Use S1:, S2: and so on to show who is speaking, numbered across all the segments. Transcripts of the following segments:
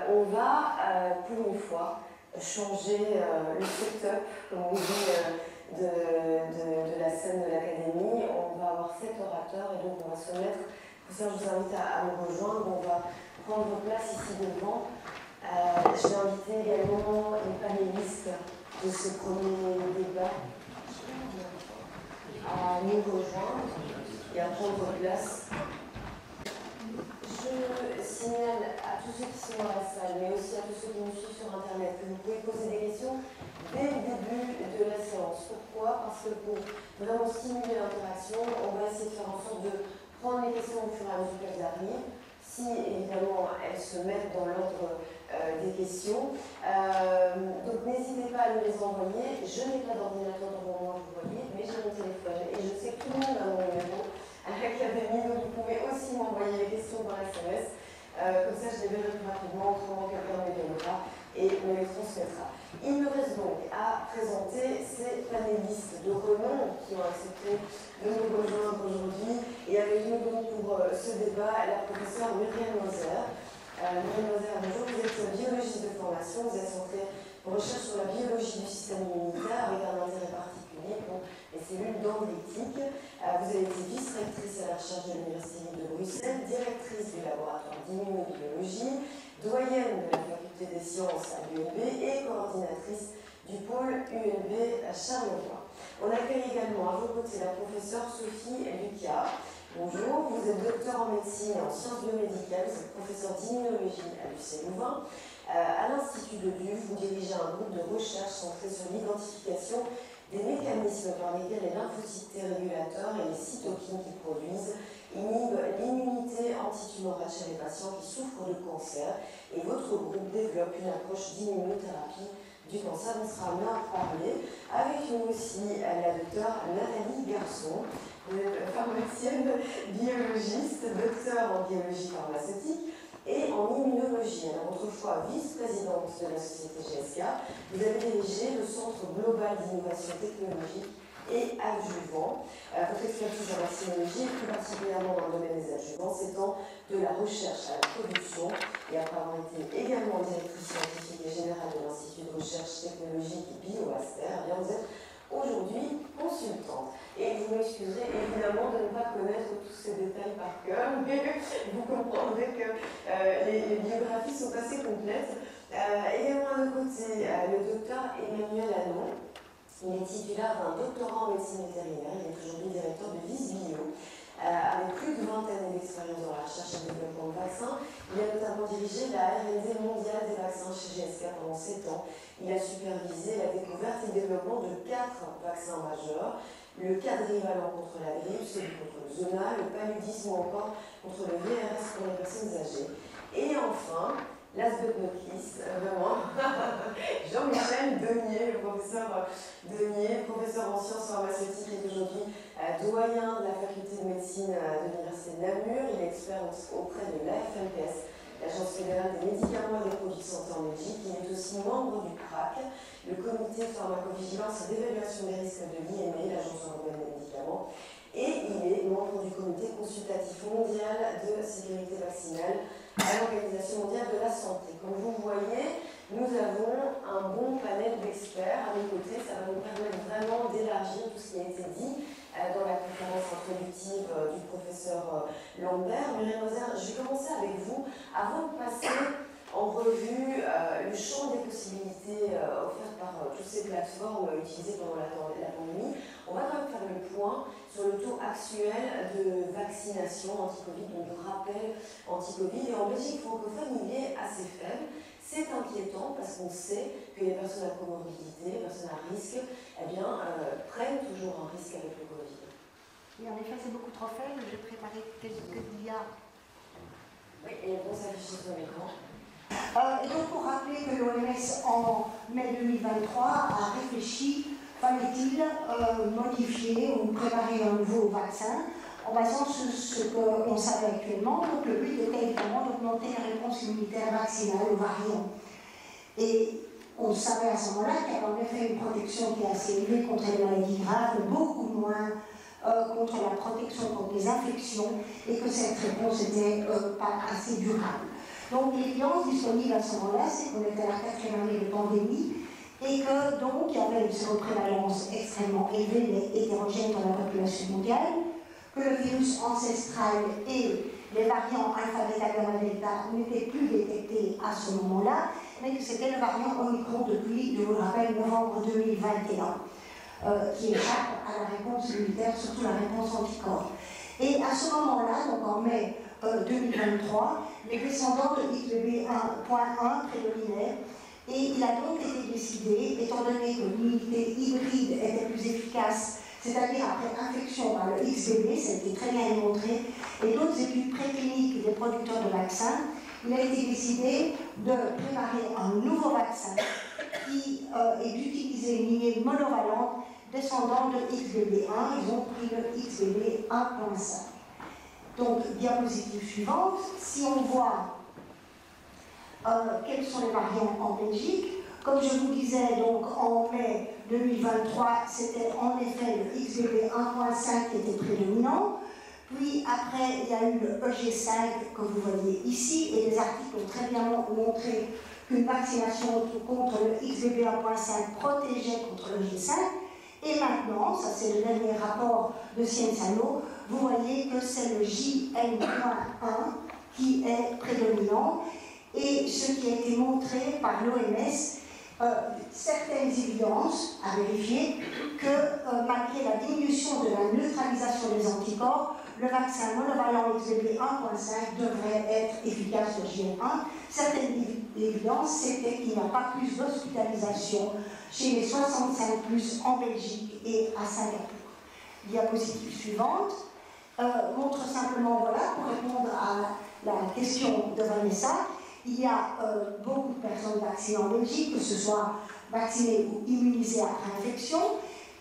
S1: on va, pour une fois, changer le setup, comme on dit, de la scène de l'Académie. On va avoir 7 orateurs et donc on va se mettre. Pour ça, je vous invite à me rejoindre. On va prendre vos places ici devant. Je vais inviter également les panélistes de ce premier débat à nous rejoindre et à prendre vos places. Je signale à tous ceux qui sont dans la salle, mais aussi à tous ceux qui nous suivent sur Internet, que vous pouvez poser des questions dès le début de la séance. Pourquoi? Parce que pour vraiment stimuler l'interaction, on va essayer de faire en sorte de prendre les questions au fur et à mesure qu'elles arrivent. Si évidemment elles se mettent dans l'ordre des questions. Donc n'hésitez pas à nous les envoyer. Je n'ai pas d'ordinateur devant moi, vous voyez, mais j'ai mon téléphone et je sais que tout le monde a mon numéro à l'Académie, donc vous pouvez aussi m'envoyer les questions par SMS. Comme ça, je les verrai plus rapidement, autrement quelqu'un me les donnera et me les transmettra. Il me reste donc à présenter ces panélistes de renom qui ont accepté de nous rejoindre aujourd'hui. Et avec nous donc pour ce débat, la professeure Muriel Moser. Muriel Moser, bonjour, vous êtes biologiste de formation, vous êtes centrée en recherche sur la biologie du système immunitaire avec un intérêt particulier pour les cellules dendritiques. Vous avez été vice-rectrice à la recherche de l'Université de Bruxelles, directrice du laboratoire d'immunobiologie, doyenne de la faculté des sciences à l'ULB et coordinatrice du pôle ULB à Charleroi. On accueille également à vos côtés la professeure Sophie Lucas. Bonjour, vous êtes docteur en médecine et en sciences biomédicales, vous êtes professeur d'immunologie à l'UC Louvain. À l'Institut de Lille, vous dirigez un groupe de recherche centré sur l'identification des mécanismes par lesquels les lymphocytes T régulateurs et les cytokines qu'ils produisent inhibent l'immunité antitumorale chez les patients qui souffrent de cancer. Et votre groupe développe une approche d'immunothérapie du cancer. On sera amené à parler. Avec nous aussi la docteure Nathalie Garçon. Vous êtes pharmacienne, biologiste, docteur en biologie pharmaceutique et en immunologie. Alors, autrefois vice-présidente de la société GSK, vous avez dirigé le Centre global d'innovation technologique et adjuvant. Votre expertise en vaccinologie, et plus particulièrement dans le domaine des adjuvants, s'étend de la recherche à la production. Et après avoir été également directrice scientifique et générale de l'Institut de recherche technologique BioAster, vous êtes aujourd'hui consultante. Et vous m'excuserez évidemment de ne pas connaître tous ces détails par cœur, mais vous comprendrez que les biographies sont assez complètes. Également à nos côtés, le docteur Emmanuel Anon. Il est titulaire d'un doctorat en médecine vétérinaire. Il est aujourd'hui directeur de Visbio, avec plus de 20 années d'expérience dans la recherche et le développement de vaccins. Il a notamment dirigé la R&D mondiale des vaccins chez GSK pendant 7 ans. Il a supervisé la découverte et le développement de 4 vaccins majeurs, le quadrivalent contre la grippe, celui contre le zona, le paludisme ou encore contre le VRS pour les personnes âgées. Et enfin, last but not least, vraiment, Jean-Michel Denier, le professeur Denier, professeur en sciences pharmaceutiques, est aujourd'hui doyen de la faculté de médecine de l'Université de Namur. Il est expert auprès de l'AFMPS, l'Agence fédérale des médicaments et des produits de santé en Belgique. Il est aussi membre du CRAC, le comité de pharmacovigilance et d'évaluation des risques de l'IME, l'Agence européenne des médicaments. Et il est membre du comité consultatif mondial de sécurité vaccinale à l'Organisation mondiale de la santé. Comme vous voyez, nous avons un bon panel d'experts à nos côtés. Ça va nous permettre vraiment d'élargir tout ce qui a été dit dans la conférence introductive du professeur Lambert. Muriel Moser, je vais commencer avec vous. Avant de passer en revue le champ des possibilités offertes par toutes ces plateformes utilisées pendant la pandémie, on va quand même faire le point sur le taux actuel de vaccination anti-Covid, donc de rappel anti-Covid. Et en Belgique francophone, il est assez faible. C'est inquiétant parce qu'on sait que les personnes à comorbidité, les personnes à risque, prennent toujours un risque avec le Covid.
S2: Oui, en effet, c'est beaucoup trop faible. J'ai préparé quelques dias.
S1: Oui, et on s'affiche sur l'écran.
S2: Et donc, pour rappeler que l'OMS, en mai 2023, a réfléchi, fallait-il modifier ou préparer un nouveau vaccin en basant sur ce qu'on savait actuellement. Donc, le but était évidemment d'augmenter la réponse immunitaire vaccinale aux variants. Et on savait à ce moment-là qu'il y avait en effet une protection qui est assez élevée contre les maladies graves, mais beaucoup moins contre la protection contre les infections, et que cette réponse n'était pas assez durable. Donc l'évidence disponible à ce moment-là, c'est qu'on était à la 4e année de pandémie et que donc il y avait une séroprévalence extrêmement élevée mais hétérogène dans la population mondiale, que le virus ancestral et les variants alpha, bêta, gamma, delta n'étaient plus détectés à ce moment-là, mais que c'était le variant Omicron depuis, je vous le rappelle, novembre 2021, qui échappe à la réponse immunitaire, surtout la réponse anticorps. Et à ce moment-là, donc en mai 2023, les descendants de XBB1.1 prédominaient, et il a donc été décidé, étant donné que l'immunité hybride était plus efficace, c'est-à-dire après infection par le XBB, ça a été très bien démontré, et d'autres études précliniques des producteurs de vaccins, il a été décidé de préparer un nouveau vaccin qui est d'utiliser une lignée monovalente descendant de XBB1. Ils ont pris le XBB 1.5. Donc, diapositive suivante, si on voit quels sont les variants en Belgique, comme je vous disais, donc en mai 2023, c'était en effet le XBB 1.5 qui était prédominant. Puis après, il y a eu le EG5 que vous voyez ici, et les articles ont très bien montré qu'une vaccination contre le XBB 1.5 protégeait contre le G5. Et maintenant, ça c'est le dernier rapport de Scienzano, vous voyez que c'est le JN.1 qui est prédominant. Et ce qui a été montré par l'OMS, certaines évidences à vérifier que malgré la diminution de la neutralisation des anticorps, le vaccin monovalent XBB 1.5 devrait être efficace au JN1. Certaines évidences, c'était qu'il n'y a pas plus d'hospitalisation chez les 65+ en Belgique et à Singapour. Diapositive suivante montre simplement, voilà, pour répondre à la question de Vanessa, il y a beaucoup de personnes vaccinées en Belgique, que ce soit vaccinées ou immunisées après infection.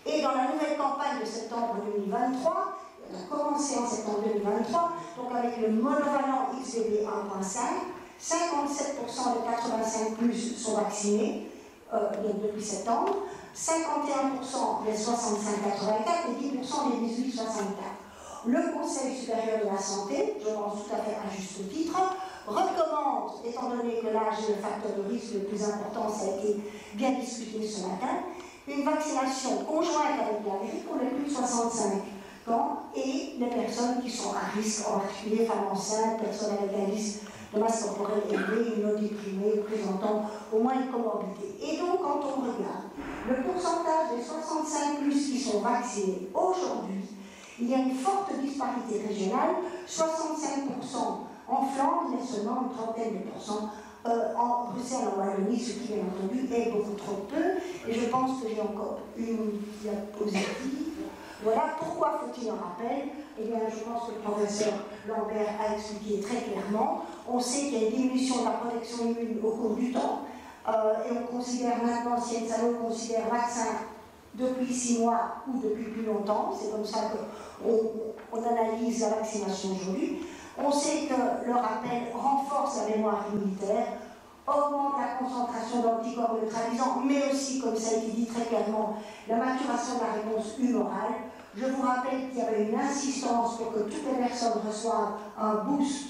S2: Et dans la nouvelle campagne de septembre 2023, elle a commencé en septembre 2023, donc avec le monovalent XBB 1.5, 57% des 85+ sont vaccinés donc depuis septembre, 51% des 65-84 et 10% des 18-64. Le Conseil supérieur de la santé, je pense tout à fait à juste titre, recommande, étant donné que l'âge est le facteur de risque le plus important, ça a été bien discuté ce matin, une vaccination conjointe avec la grippe pour les plus de 65 ans et les personnes qui sont à risque, en particulier femmes enceintes, personnes avec un risque de masse corporelle élevé, immunodéprimées, présentant au moins une comorbidité. Et donc, quand on regarde le pourcentage des 65+ qui sont vaccinés aujourd'hui, il y a une forte disparité régionale, 65% en Flandre, mais seulement une trentaine de pourcents en Bruxelles, en Wallonie, ce qui, bien entendu, est beaucoup trop peu. Et je pense que j'ai encore une diapositive. Voilà pourquoi faut-il un rappel. Eh bien, je pense que le professeur Lambert a expliqué très clairement. On sait qu'il y a une diminution de la protection immune au cours du temps, et on considère maintenant, Scienzano considère vaccin depuis 6 mois ou depuis plus longtemps. C'est comme ça qu'on analyse la vaccination aujourd'hui. On sait que le rappel renforce la mémoire immunitaire, augmente la concentration d'anticorps neutralisants, mais aussi, comme ça a été dit très clairement, la maturation de la réponse humorale. Je vous rappelle qu'il y avait une insistance pour que toutes les personnes reçoivent un boost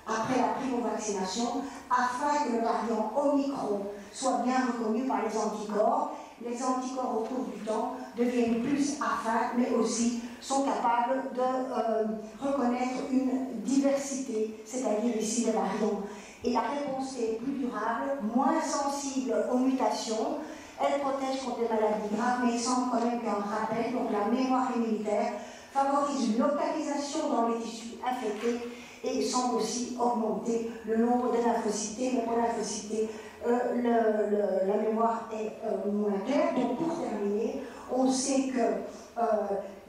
S2: après la primo-vaccination, afin que le variant Omicron soit bien reconnu par les anticorps. Les anticorps au cours du temps deviennent plus affins, mais aussi sont capables de reconnaître une diversité, c'est-à-dire ici les variants. Et la réponse est plus durable, moins sensible aux mutations, elle protège contre les maladies graves, mais il semble quand même qu'un rappel, donc la mémoire immunitaire, favorise une localisation dans les tissus infectés et semble aussi augmenter le nombre de lymphocytes. Mais pour lymphocytes, la mémoire est moins claire. Donc pour terminer, on sait que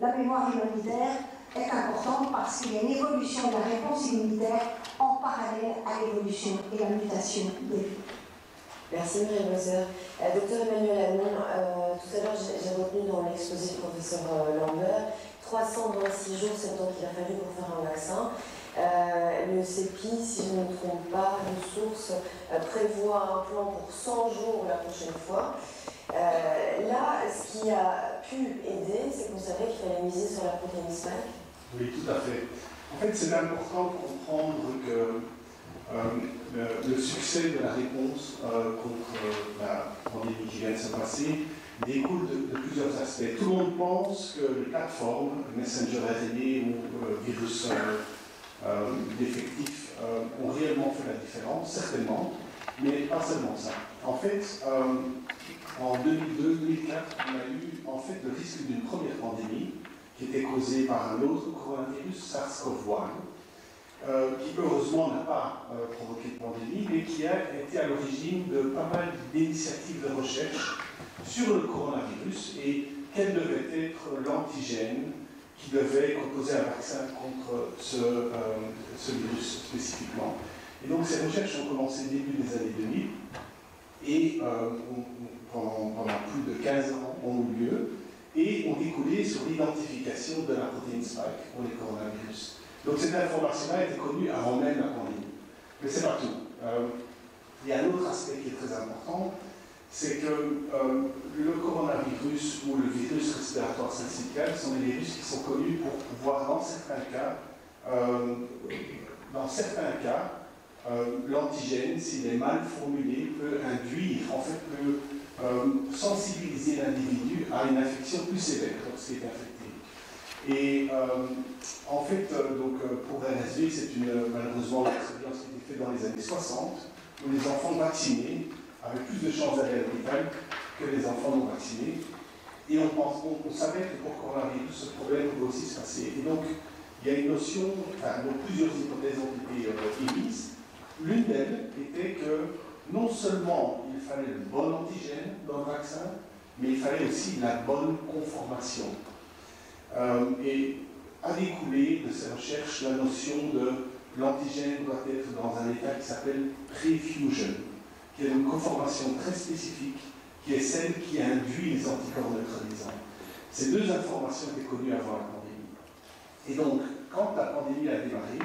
S2: la mémoire immunitaire est importante parce qu'il y a une évolution de la réponse immunitaire en parallèle à l'évolution et la mutation des virus.
S1: Merci Marie-Moser. Docteur Emmanuel Hamon, tout à l'heure j'ai retenu dans l'exposé du professeur Lambert 326 jours, c'est le temps qu'il a fallu pour faire un vaccin. Le CEPI, si je ne me trompe pas, une source prévoit un plan pour 100 jours la prochaine fois. Là, ce qui a pu aider, c'est qu'on savait qu'il fallait miser sur la protéine spike.
S3: Oui, tout à fait. En fait, c'est important de comprendre que le succès de la réponse contre la pandémie qui vient de se passer découle de plusieurs aspects. Tout le monde pense que les plateformes, Messenger RNA ou virus défectifs ont réellement fait la différence, certainement, mais pas seulement ça. En fait, en 2002-2004, on a eu en fait le risque d'une première pandémie qui était causée par un autre coronavirus, SARS-CoV-1, qui heureusement n'a pas provoqué de pandémie, mais qui a été à l'origine de pas mal d'initiatives de recherche sur le coronavirus et quel devait être l'antigène qui devait composer un vaccin contre ce virus spécifiquement. Et donc ces recherches ont commencé début des années 2000 et pendant plus de 15 ans ont eu lieu et ont découlé sur l'identification de la protéine spike pour les coronavirus. Donc cette information-là était connue avant même la pandémie. Mais c'est pas tout. Il y a un autre aspect qui est très important, c'est que le coronavirus ou le virus respiratoire syncytial sont des virus qui sont connus pour pouvoir, dans certains cas, l'antigène, s'il est mal formulé, peut induire, en fait, peut sensibiliser l'individu à une infection plus sévère lorsqu'il est infecté. Et en fait, pour RSV, c'est malheureusement une expérience qui a été faite dans les années 60, où les enfants vaccinés avaient plus de chances d'aller à l'hôpital que les enfants non vaccinés. Et on savait que pour coronavirus, ce problème pouvait aussi se passer. Et donc, il y a une notion, donc plusieurs hypothèses ont été émises. L'une d'elles était que non seulement il fallait le bon antigène dans le vaccin, mais il fallait aussi la bonne conformation. Et a découlé de ces recherches la notion de l'antigène doit être dans un état qui s'appelle prefusion, qui est une conformation très spécifique, qui est celle qui induit les anticorps neutralisants. Ces deux informations étaient connues avant la pandémie. Et donc, quand la pandémie a démarré,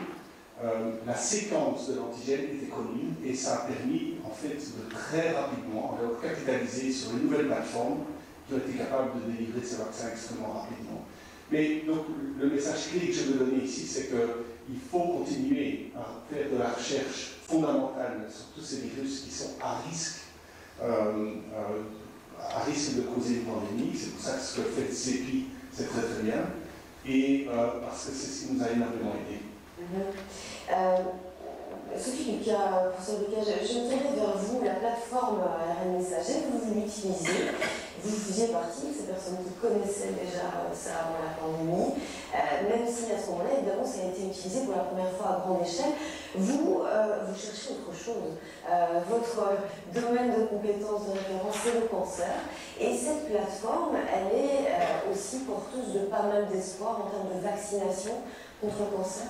S3: la séquence de l'antigène était connue et ça a permis, en fait, de très rapidement capitaliser sur les nouvelles plateformes qui ont été capables de délivrer ces vaccins extrêmement rapidement. Mais donc, le message clé que je veux donner ici, c'est qu'il faut continuer à faire de la recherche fondamentale sur tous ces virus qui sont à risque de causer une pandémie. C'est pour ça que ce que fait CEPI, c'est très très bien, et parce que c'est ce qui nous a énormément aidé.
S1: Sophie Lucas, professeur Lucas, je me tournerai vers vous, la plateforme ARN messager, vous l'utilisez. Vous faisiez partie de ces personnes qui connaissaient déjà ça avant la pandémie, même si à ce moment-là, évidemment, ça a été utilisé pour la première fois à grande échelle. Vous cherchez autre chose. Votre domaine de compétence de référence, c'est le cancer. Et cette plateforme, elle est aussi porteuse de pas mal d'espoir en termes de vaccination contre le cancer.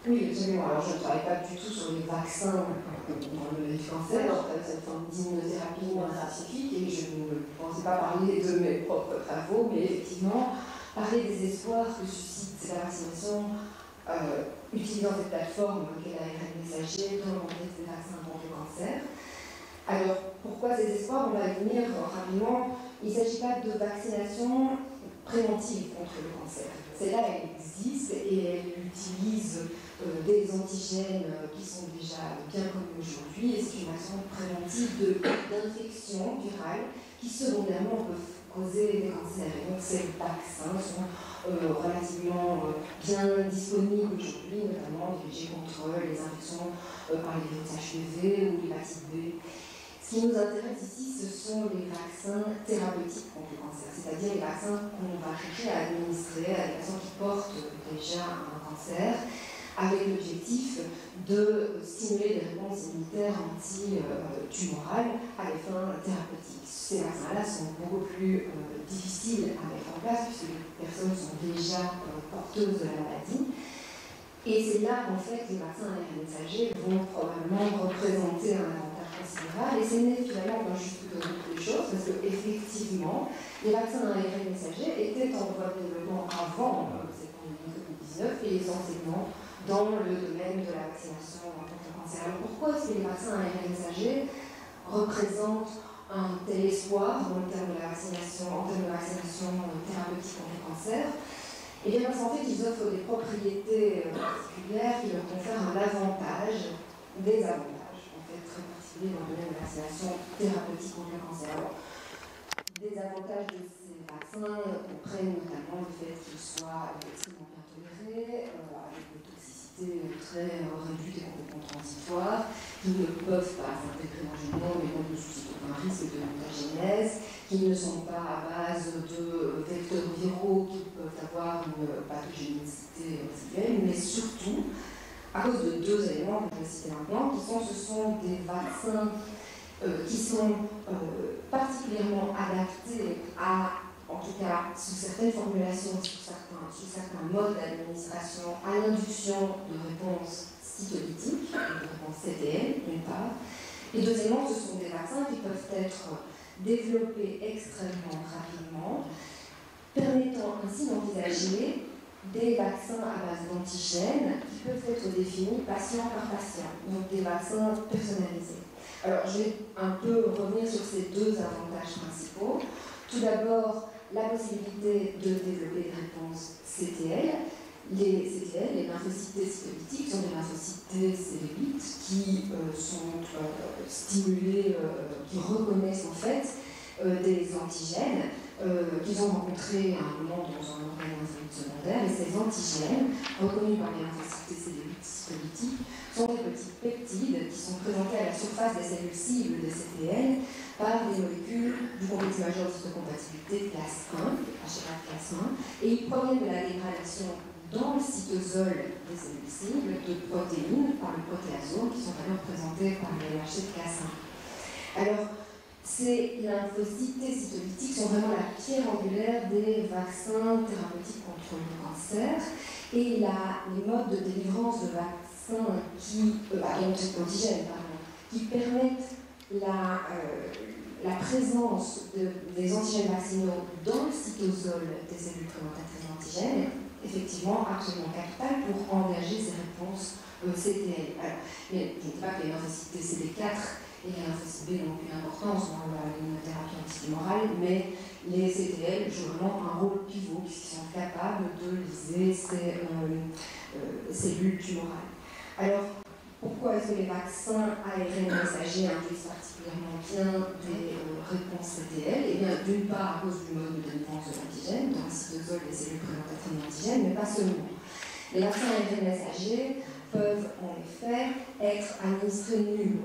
S4: Oui, absolument. Alors, je ne travaille pas du tout sur les vaccins dans le cancer, cette forme d'immunothérapie scientifique, et je ne pensais pas parler de mes propres travaux, mais effectivement, parler des espoirs que suscite la vaccination utilisant cette plateforme qu'est l'ARN messager dans le contexte des vaccins contre le cancer. Alors, pourquoi ces espoirs? On va y venir rapidement. Il ne s'agit pas de vaccination préventive contre le cancer. Celle-là, elle existe et elle utilise des antigènes qui sont déjà bien connus aujourd'hui, et c'est une action préventive d'infections virales qui secondairement peuvent causer des cancers. Et donc ces vaccins sont relativement bien disponibles aujourd'hui, notamment dirigés contre les infections par les virus HPV ou l'hépatite B. Ce qui nous intéresse ici, ce sont les vaccins thérapeutiques contre le cancer, c'est-à-dire les vaccins qu'on va chercher à administrer à des patients qui portent déjà un cancer, avec l'objectif de stimuler des réponses immunitaires anti-tumorales à des fins thérapeutiques. Ces vaccins-là sont beaucoup plus difficiles à mettre en place puisque les personnes sont déjà porteuses de la maladie. Et c'est là qu'en fait les vaccins ARN messagers vont probablement représenter un avantage considérable. Et c'est né finalement quand je suis toutes les choses, parce qu'effectivement, les vaccins ARN messagers étaient en voie de développement avant cette pandémie Covid-19 et essentiellement dans le domaine de la vaccination contre le cancer. Alors pourquoi est-ce que les vaccins ARN messagers représentent un tel espoir en termes de vaccination thérapeutique contre le cancer? Et bien parce qu'en fait, ils offrent des propriétés particulières qui leur confèrent un avantage des avantages, en fait, très particuliers dans le domaine de la vaccination thérapeutique contre le cancer. Alors, des avantages de ces vaccins comprennent notamment le fait qu'ils soient extrêmement bien tolérés, avec des toxicités très réduites et complètement transitoires, qui ne peuvent pas s'intégrer dans le génome et donc ne suscitent aucun risque de mutagénèse, qui ne sont pas à base de vecteurs viraux qui peuvent avoir une pathogénicité résiduelle, mais surtout à cause de deux éléments que je vais citer maintenant, ce sont des vaccins qui sont particulièrement adaptés à, en tout cas sous certaines formulations, sous certains modes d'administration, à l'induction de réponses cytolytiques, de réponses CTL d'une part, et deuxièmement, ce sont des vaccins qui peuvent être développés extrêmement rapidement, permettant ainsi d'envisager des vaccins à base d'antigènes qui peuvent être définis patient par patient, donc des vaccins personnalisés. Alors, je vais un peu revenir sur ces deux avantages principaux. Tout d'abord, la possibilité de développer des réponses CTL. Les CTL, les lymphocytes cytolytiques, sont des lymphocytes cérébites qui sont stimulés, qui reconnaissent en fait des antigènes qu'ils ont rencontrés à un moment dans un organe lymphoïde secondaire. Et ces antigènes, reconnus par les lymphocytes cytolytiques, sont des petits peptides qui sont présentés à la surface des cellules cibles des CTL par des molécules du complexe majeur d'histocompatibilité classe 1, HLA classe 1, et ils proviennent de la dégradation dans le cytosol des cellules cibles de protéines par le protéasome qui sont alors présentées par les LHC de classe 1. Alors, ces lymphocytes cytolytiques sont vraiment la pierre angulaire des vaccins thérapeutiques contre le cancer, et les modes de délivrance de vaccins antigènes, qui permettent la présence des antigènes vaccinaux dans le cytosol des cellules présentatrices d'antigènes, effectivement absolument capital pour engager ces réponses CTL. Alors, mais je ne dis pas que les lymphocytes CD4 et les lymphocytes B n'ont aucune importance dans l'immunothérapie antitumorale, mais les CTL jouent vraiment un rôle pivot puisqu'ils sont capables de liser ces cellules tumorales. Alors, pourquoi est-ce que les vaccins ARN messagers induisent particulièrement bien des réponses CTL? Eh bien, d'une part, à cause du mode de délivrance de l'antigène, dans le cytosol des cellules présentatrices d'antigènes, mais pas seulement. Les vaccins ARN messagers peuvent en effet être administrés nus.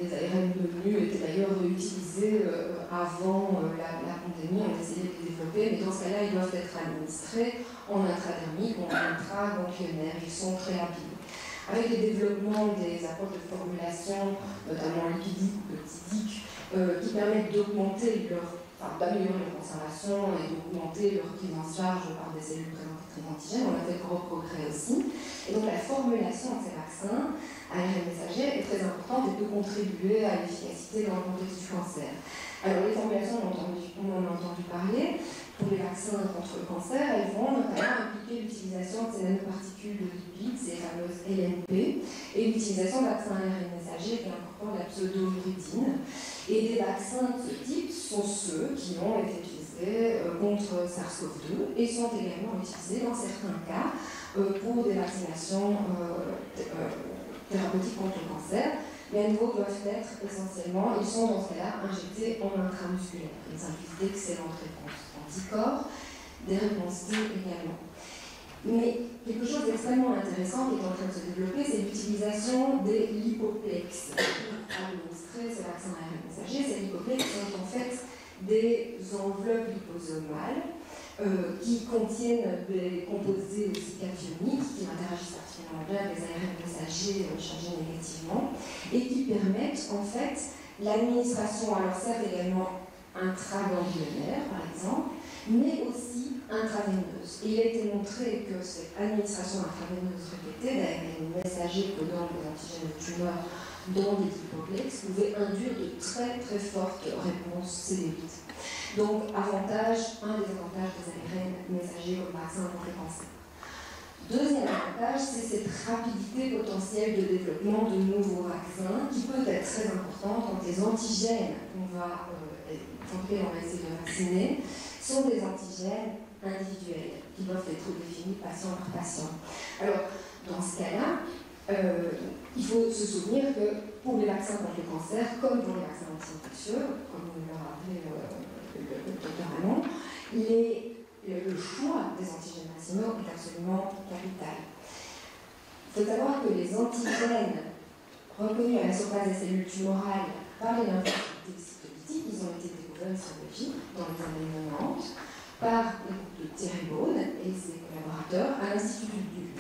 S4: Les ARN nus étaient d'ailleurs utilisés avant la pandémie, on essayait de les développer, mais dans ce cas-là, ils doivent être administrés en intradermique ou en intraganglionnaire. Ils sont très rapides. Avec le développement des approches de formulation, notamment lipidiques ou peptidiques, qui permettent d'améliorer leur conservation et d'augmenter leur prise en charge par des cellules présentatrices d'antigènes, on a fait de gros progrès aussi. Et donc la formulation de ces vaccins ARN messagers est très importante et peut contribuer à l'efficacité dans le contexte du cancer. Alors les formulations, on en a entendu parler. Pour les vaccins contre le cancer, elles vont notamment impliquer l'utilisation de ces nanoparticules de lipides, ces fameuses LNP, et l'utilisation de vaccins ARN messagers qui incorporent la pseudo-uridine. Et des vaccins de ce type sont ceux qui ont été utilisés contre SARS-CoV-2 et sont également utilisés dans certains cas pour des vaccinations thérapeutiques contre le cancer. Mais à nouveau doivent être essentiellement, ils sont dans ce cas-là injectés en intramusculaire. Ils induisent d'excellentes réponses anticorps, des réponses T également. Mais quelque chose d'extrêmement intéressant qui est en train de se développer, c'est l'utilisation des lipoplex pour administrer ces vaccins ARN messagers. Ces lipoplex sont en fait des enveloppes liposomales qui contiennent des composés aussi cationiques qui interagissent particulièrement bien avec les ARN messagers chargés négativement et qui permettent en fait l'administration, alors certes également intraganglionnaire par exemple, mais aussi intraveineuse. Et il a été montré que cette administration intraveineuse répétée d'ARN messagers codant les antigènes de tumeur dans des lipoplex pouvait induire de très très fortes réponses CD8. Donc, un des avantages des ARN messagers au vaccin contre le cancer. Deuxième avantage, c'est cette rapidité potentielle de développement de nouveaux vaccins qui peut être très importante quand les antigènes contre lesquels on va essayer de vacciner sont des antigènes individuels qui doivent être définis patient par patient. Alors, dans ce cas-là, il faut se souvenir que pour les vaccins contre le cancer, comme pour les vaccins anti-infectieux, comme on l'a rappelé le docteur Hamon, le choix des antigènes maximaux est absolument capital. Il faut savoir que les antigènes reconnus à la surface des cellules tumorales par les lymphocytes cytolytiques, ils ont été découverts sur Belgique dans les années 90 par le groupe de Thierry Beaune et ses collaborateurs à l'Institut du.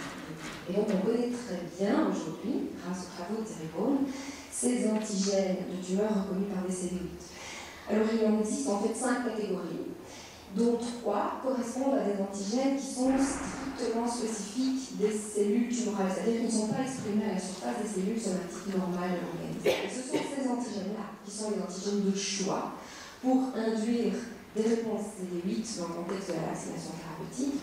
S4: Et donc on connaît très bien aujourd'hui, grâce aux travaux de Thierry Beaune, ces antigènes de tumeurs reconnus par des cellulites. Alors il en existe en fait 5 catégories, dont 3 correspondent à des antigènes qui sont strictement spécifiques des cellules tumorales, c'est-à-dire qu'ils ne sont pas exprimés à la surface des cellules somatiques normales de l'organisme. Et ce sont ces antigènes-là qui sont les antigènes de choix pour induire des réponses CD8 dans le contexte de la vaccination thérapeutique,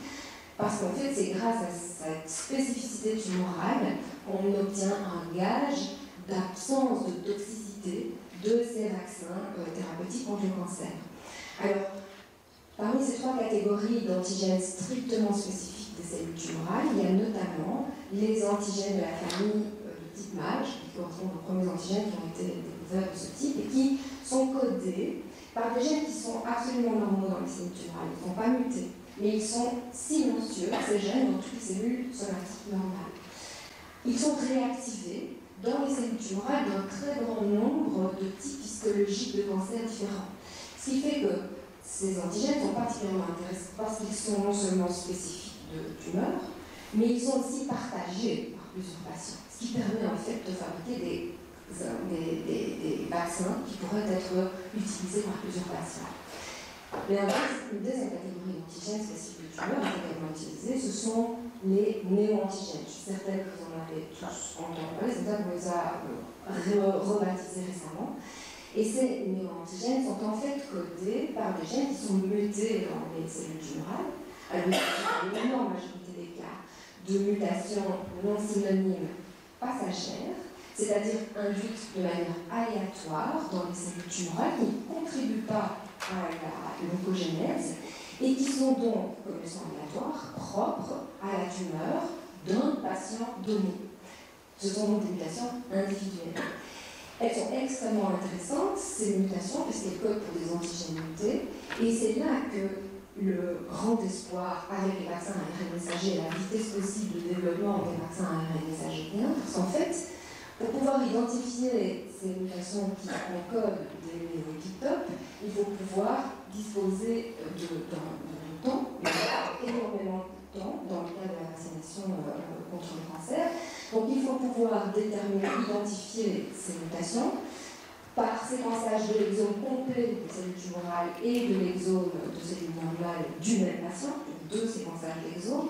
S4: parce qu'en fait c'est grâce à cette spécificité tumorale qu'on obtient un gage d'absence de toxicité de ces vaccins thérapeutiques contre le cancer. Alors, parmi ces 3 catégories d'antigènes strictement spécifiques des cellules tumorales, il y a notamment les antigènes de la famille de type MAGE, qui correspondent aux premiers antigènes qui ont été découverts de ce type et qui sont codés par des gènes qui sont absolument normaux dans les cellules tumorales. Ils ne sont pas mutés, mais ils sont silencieux, ces gènes, dans toutes les cellules somatiques normales. Ils sont réactivés dans les cellules tumorales d'un très grand nombre de types histologiques de cancer différents. Ce qui fait que ces antigènes sont particulièrement intéressants parce qu'ils sont non seulement spécifiques de tumeurs, mais ils sont aussi partagés par plusieurs patients, ce qui permet en fait de fabriquer des vaccins qui pourraient être utilisés par plusieurs patients. Mais une deuxième catégorie d'antigènes spécifiques de tumeurs également utilisés, ce sont les néo-antigènes. Je suis certaine que vous en avez tous entendu parler, c'est ça qu'on les a rebaptisés récemment. Et ces néo-antigènes sont en fait codés par des gènes qui sont mutés dans les cellules tumorales. Alors, il y a une énorme majorité des cas de mutations non synonymes passagères, c'est-à-dire induites de manière aléatoire dans les cellules tumorales qui ne contribuent pas à la l'oncogénèse et qui sont donc, comme elles sont aléatoires, propres à la tumeur d'un patient donné. Ce sont donc des mutations individuelles. Elles sont extrêmement intéressantes, ces mutations, puisqu'elles codent pour des antigènes mutés, et c'est là que le grand espoir avec les vaccins à ARN messager et la vitesse possible de développement des vaccins à ARN messager vient, parce qu'en fait, pour pouvoir identifier ces mutations qui encodent des néoépitopes, il faut pouvoir disposer d'un temps, énormément de temps, dans le cas de la vaccination contre le cancer. Donc il faut pouvoir déterminer, identifier ces mutations par séquençage de l'exome complet des cellules tumorales et de l'exome de cellules normales du même patient, donc 2 séquençages d'exome.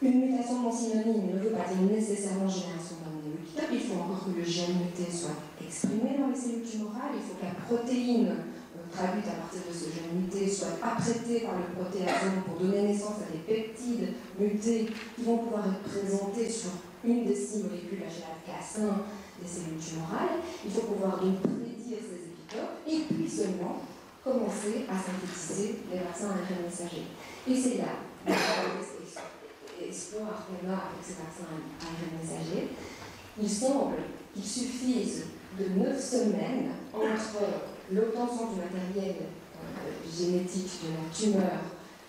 S4: Une mutation non synonyme ne veut pas dire nécessairement génération d'un néoépitope, il faut encore que le gène muté soit exprimé dans les cellules tumorales, il faut que la protéine traduite à partir de ce gène muté soit apprêtée par le protéasome pour donner naissance à des peptides mutés qui vont pouvoir être présentés sur une des 6 molécules HLA-Cas1 des cellules tumorales. Il faut pouvoir donc prédire ces épitopes et puis seulement commencer à synthétiser les vaccins à ARN messager. Et c'est là l'espoir qu'on a avec ces vaccins à ARN messager. Il semble qu'il suffise de 9 semaines entre l'obtention du matériel génétique de la tumeur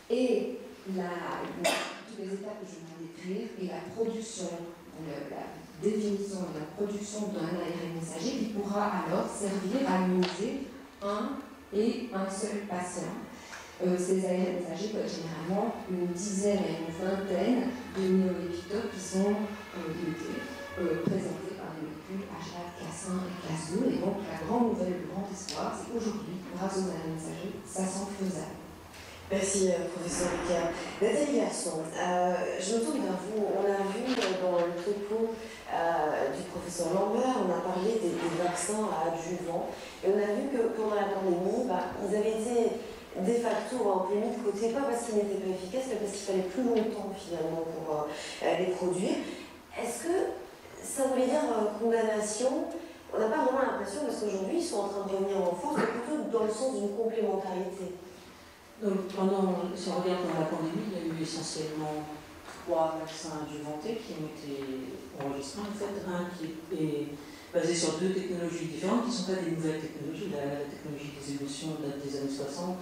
S4: et toutes les étapes que je viens de décrire et la production, la définition et la production d'un ARN messager qui pourra alors servir à immuniser un seul patient. Ces ARN messagers peuvent généralement une dizaine à une vingtaine de néoépitopes qui sont mutés, présentés par les molécules HLA-Cas1 et Cas2. Et donc la grande nouvelle, le grand espoir, c'est qu'aujourd'hui, grâce aux ARN messagers, ça semble faisable.
S1: Merci, professeur Lucas. Nathalie Garçon, je me tourne vers vous. On a vu dans le topo du professeur Lambert, on a parlé des vaccins à adjuvants. Et on a vu que pendant la pandémie, ils avaient été de facto un peu mis de côté, pas parce qu'ils n'étaient pas efficaces, mais parce qu'il fallait plus longtemps finalement pour les produire. Est-ce que ça voulait dire condamnation? On n'a pas vraiment l'impression, parce qu'aujourd'hui, ils sont en train de revenir en force, mais plutôt dans le sens d'une complémentarité.
S5: Donc, si on regarde pendant la pandémie, il y a eu essentiellement 3 vaccins adjuvantés qui ont été enregistrés. En fait, un qui est basé sur 2 technologies différentes, qui ne sont pas des nouvelles technologies. La technologie des émotions date des années 60.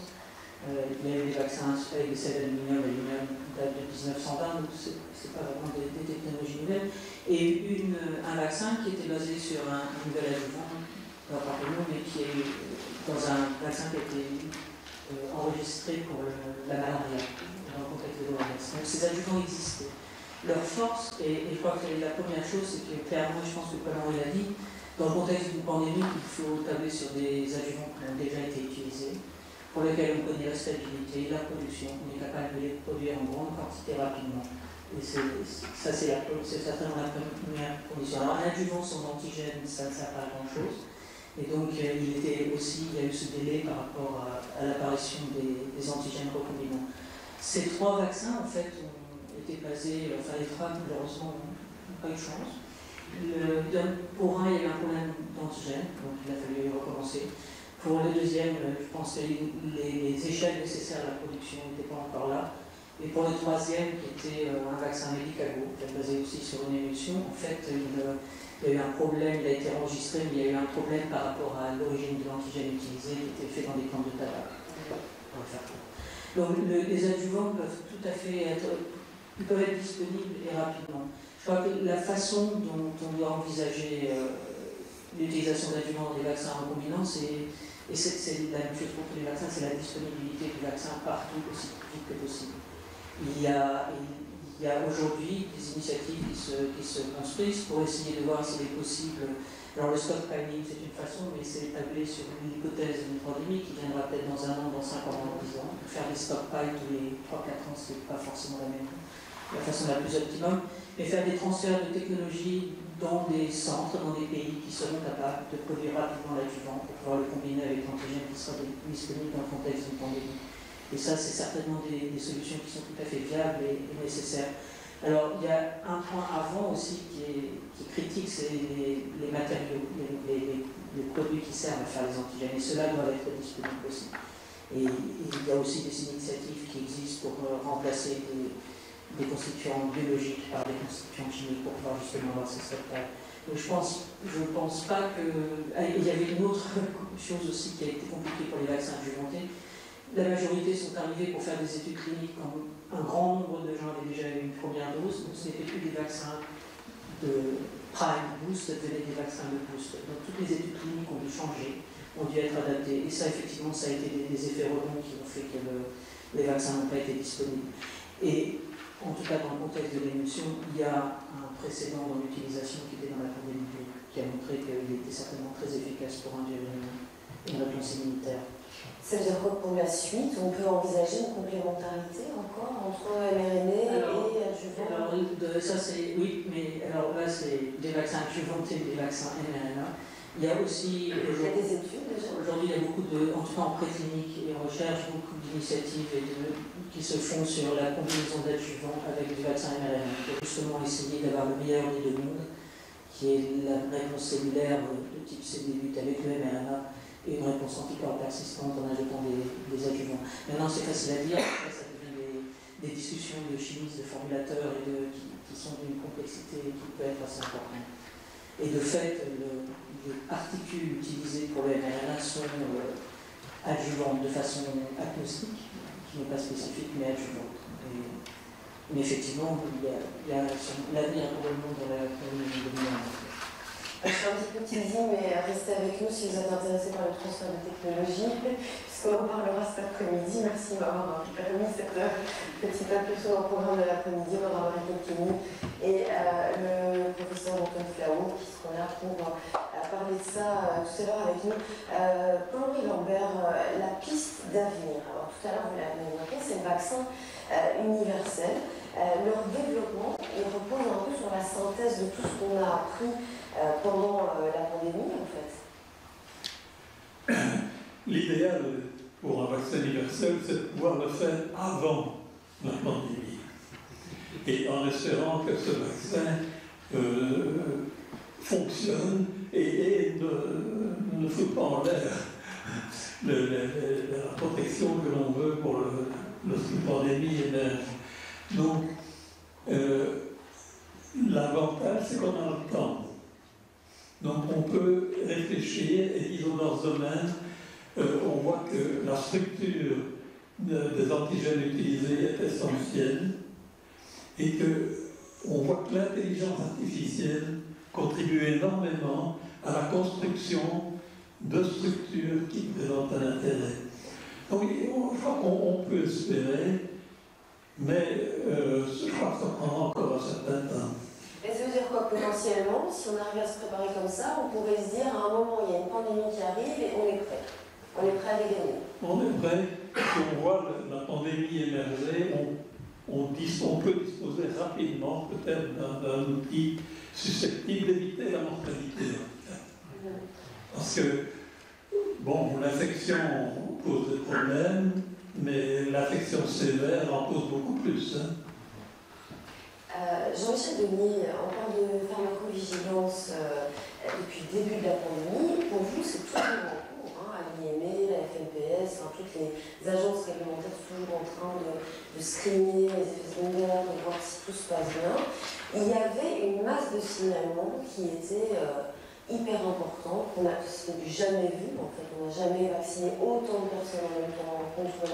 S5: Il y a eu des vaccins avec des sels d'aluminium, l'aluminium date de 1920, donc ce n'est pas vraiment des technologies nouvelles. Et un vaccin qui était basé sur un nouvel adjuvant, mais qui est dans un vaccin qui a été enregistré pour la malaria, dans le contexte de l'OMS. Donc ces adjuvants existaient. Leur force, et je crois que la première chose, c'est que clairement, je pense que Paul-Henri l'a dit, dans le contexte d'une pandémie, il faut tabler sur des adjuvants qui ont déjà été utilisés, pour lesquels on connaît la stabilité, la production, on est capable de les produire en grande quantité rapidement. Et c'est certainement la première condition. Alors un adjuvant sans antigène, ça ne sert pas à grand-chose. Et donc il y a eu ce délai par rapport à l'apparition des antigènes recombinants. Ces 3 vaccins, en fait, ont été basés, enfin les 3 malheureusement n'ont pas eu de chance. Pour un, il y a eu un problème d'antigène, donc il a fallu recommencer. Pour le deuxième, je pense que les échelles nécessaires à la production n'étaient pas encore là. Et pour le troisième, qui était un vaccin médicalo, basé aussi sur une émulsion, en fait, il y a eu un problème, il a été enregistré, mais il y a eu un problème par rapport à l'origine de l'antigène utilisé, qui était fait dans des plantes de tabac. Donc les adjuvants peuvent tout à fait être disponibles et rapidement. Je crois que la façon dont on doit envisager l'utilisation d'adjuvants dans les vaccins recombinants, et c'est la même chose pour tous les vaccins, c'est la disponibilité du vaccin partout aussi vite que possible. Il y a aujourd'hui des initiatives qui se construisent pour essayer de voir s'il est possible. Alors le stockpiling, c'est une façon, mais c'est établi sur l'hypothèse d'une pandémie qui viendra peut-être dans 1 an, dans 5 ans, dans 10 ans. Faire des stockpiles tous les 3-4 ans, c'est pas forcément la façon la plus optimum, mais faire des transferts de technologie dans des centres, dans des pays qui seront capables de produire rapidement l'adjuvant pour pouvoir le combiner avec l'antigène qui sera disponible dans le contexte d'une pandémie. Et ça, c'est certainement des solutions qui sont tout à fait viables et nécessaires. Alors, il y a un point avant aussi qui est critique, c'est les matériaux, les produits qui servent à faire les antigènes. Et cela doit être disponible aussi. Et il y a aussi des initiatives qui existent pour remplacer des constituants biologiques par des constituants chimiques pour pouvoir justement avoir ces stockpiles. Donc je pense pas que... Il y avait une autre chose aussi qui a été compliquée pour les vaccins adjuvantés. La majorité sont arrivés pour faire des études cliniques quand un grand nombre de gens avaient déjà eu une première dose, donc ce n'était plus des vaccins de prime boost, ça devenait des vaccins de boost. Donc toutes les études cliniques ont dû changer, ont dû être adaptées. Et ça, effectivement, ça a été des effets rebonds qui ont fait que les vaccins n'ont pas été disponibles. Et en tout cas, dans le contexte de l'émulsion, il y a un précédent dans l'utilisation qui était dans la pandémie, qui a montré qu'il était certainement très efficace pour induire une réponse immunitaire.
S1: Ça veut dire quoi pour la suite? On peut envisager une complémentarité encore entre mRNA et adjuvant?
S5: Alors, ça c'est... Oui, mais alors là, c'est des vaccins adjuvantés et des vaccins mRNA. Il y a aussi...
S1: Il y a des études déjà?
S5: Aujourd'hui, il y a beaucoup en tout cas en préclinique et en recherche, beaucoup d'initiatives qui se font sur la combinaison d'adjuvants avec du vaccin mRNA, pour justement essayer d'avoir le meilleur des deux mondes, qui est la réponse cellulaire de type CD8 avec le mRNA, et une réponse anticorps persistante en ajoutant des adjuvants. Maintenant, c'est facile à dire, après, ça devient des discussions de chimistes, de formulateurs, et qui sont d'une complexité qui peut être assez importante. Et de fait, les particules utilisées pour le mRNA sont adjuvantes de façon agnostique, qui n'est pas spécifique, mais adjuvantes. Mais effectivement, il y a l'avenir pour le monde dans la communauté de l'humain.
S1: Je suis un petit peu teasy, mais restez avec nous si vous êtes intéressés par le transfert de technologie, puisqu'on en parlera cet après-midi. Merci de m'avoir permis cette petite incursion dans le programme de l'après-midi. On va avoir quelques minutes. Et le professeur Antoine Flahault qui sera là pour parler de ça tout à l'heure avec nous. Paul-Henri Lambert, la piste d'avenir. Alors tout à l'heure, vous l'avez évoqué, c'est le vaccin universel. Leur développement, il repose un peu sur la synthèse de tout ce qu'on a appris pendant la pandémie, en fait.
S6: L'idéal pour un vaccin universel, c'est de pouvoir le faire avant la pandémie. Et en espérant que ce vaccin fonctionne et ne fout pas en l'air la protection que l'on veut pour lorsqu'une pandémie émerge. Donc, prenant le temps. Donc on peut réfléchir, et disons dans ce domaine, on voit que la structure des antigènes utilisés est essentielle et qu'on voit que l'intelligence artificielle contribue énormément à la construction de structures qui présentent un intérêt. Donc je crois qu'on peut espérer, mais je crois que ça prendra encore un certain temps.
S1: Et ça veut dire quoi potentiellement, si on arrive à se préparer comme ça, on pourrait se dire à un moment il y a une pandémie qui arrive et on est prêt. On est prêt à les gagner.
S6: On est prêt, si on voit la pandémie émerger, on peut disposer rapidement peut-être d'un outil susceptible d'éviter la mortalité. Parce que, bon, l'infection pose des problèmes, mais l'infection sévère en pose beaucoup plus. Hein.
S1: Jean-Michel Denis, on parle de pharmacovigilance depuis le début de la pandémie. Pour vous, c'est toujours en cours. Hein, à l'IME, la FNPS, enfin, toutes les agences réglementaires sont toujours en train de screener les effets secondaires, de voir si tout se passe bien. Il y avait une masse de signalements qui était hyper importante, qu'on n'a jamais vu. En fait, on n'a jamais vacciné autant de personnes en même temps contre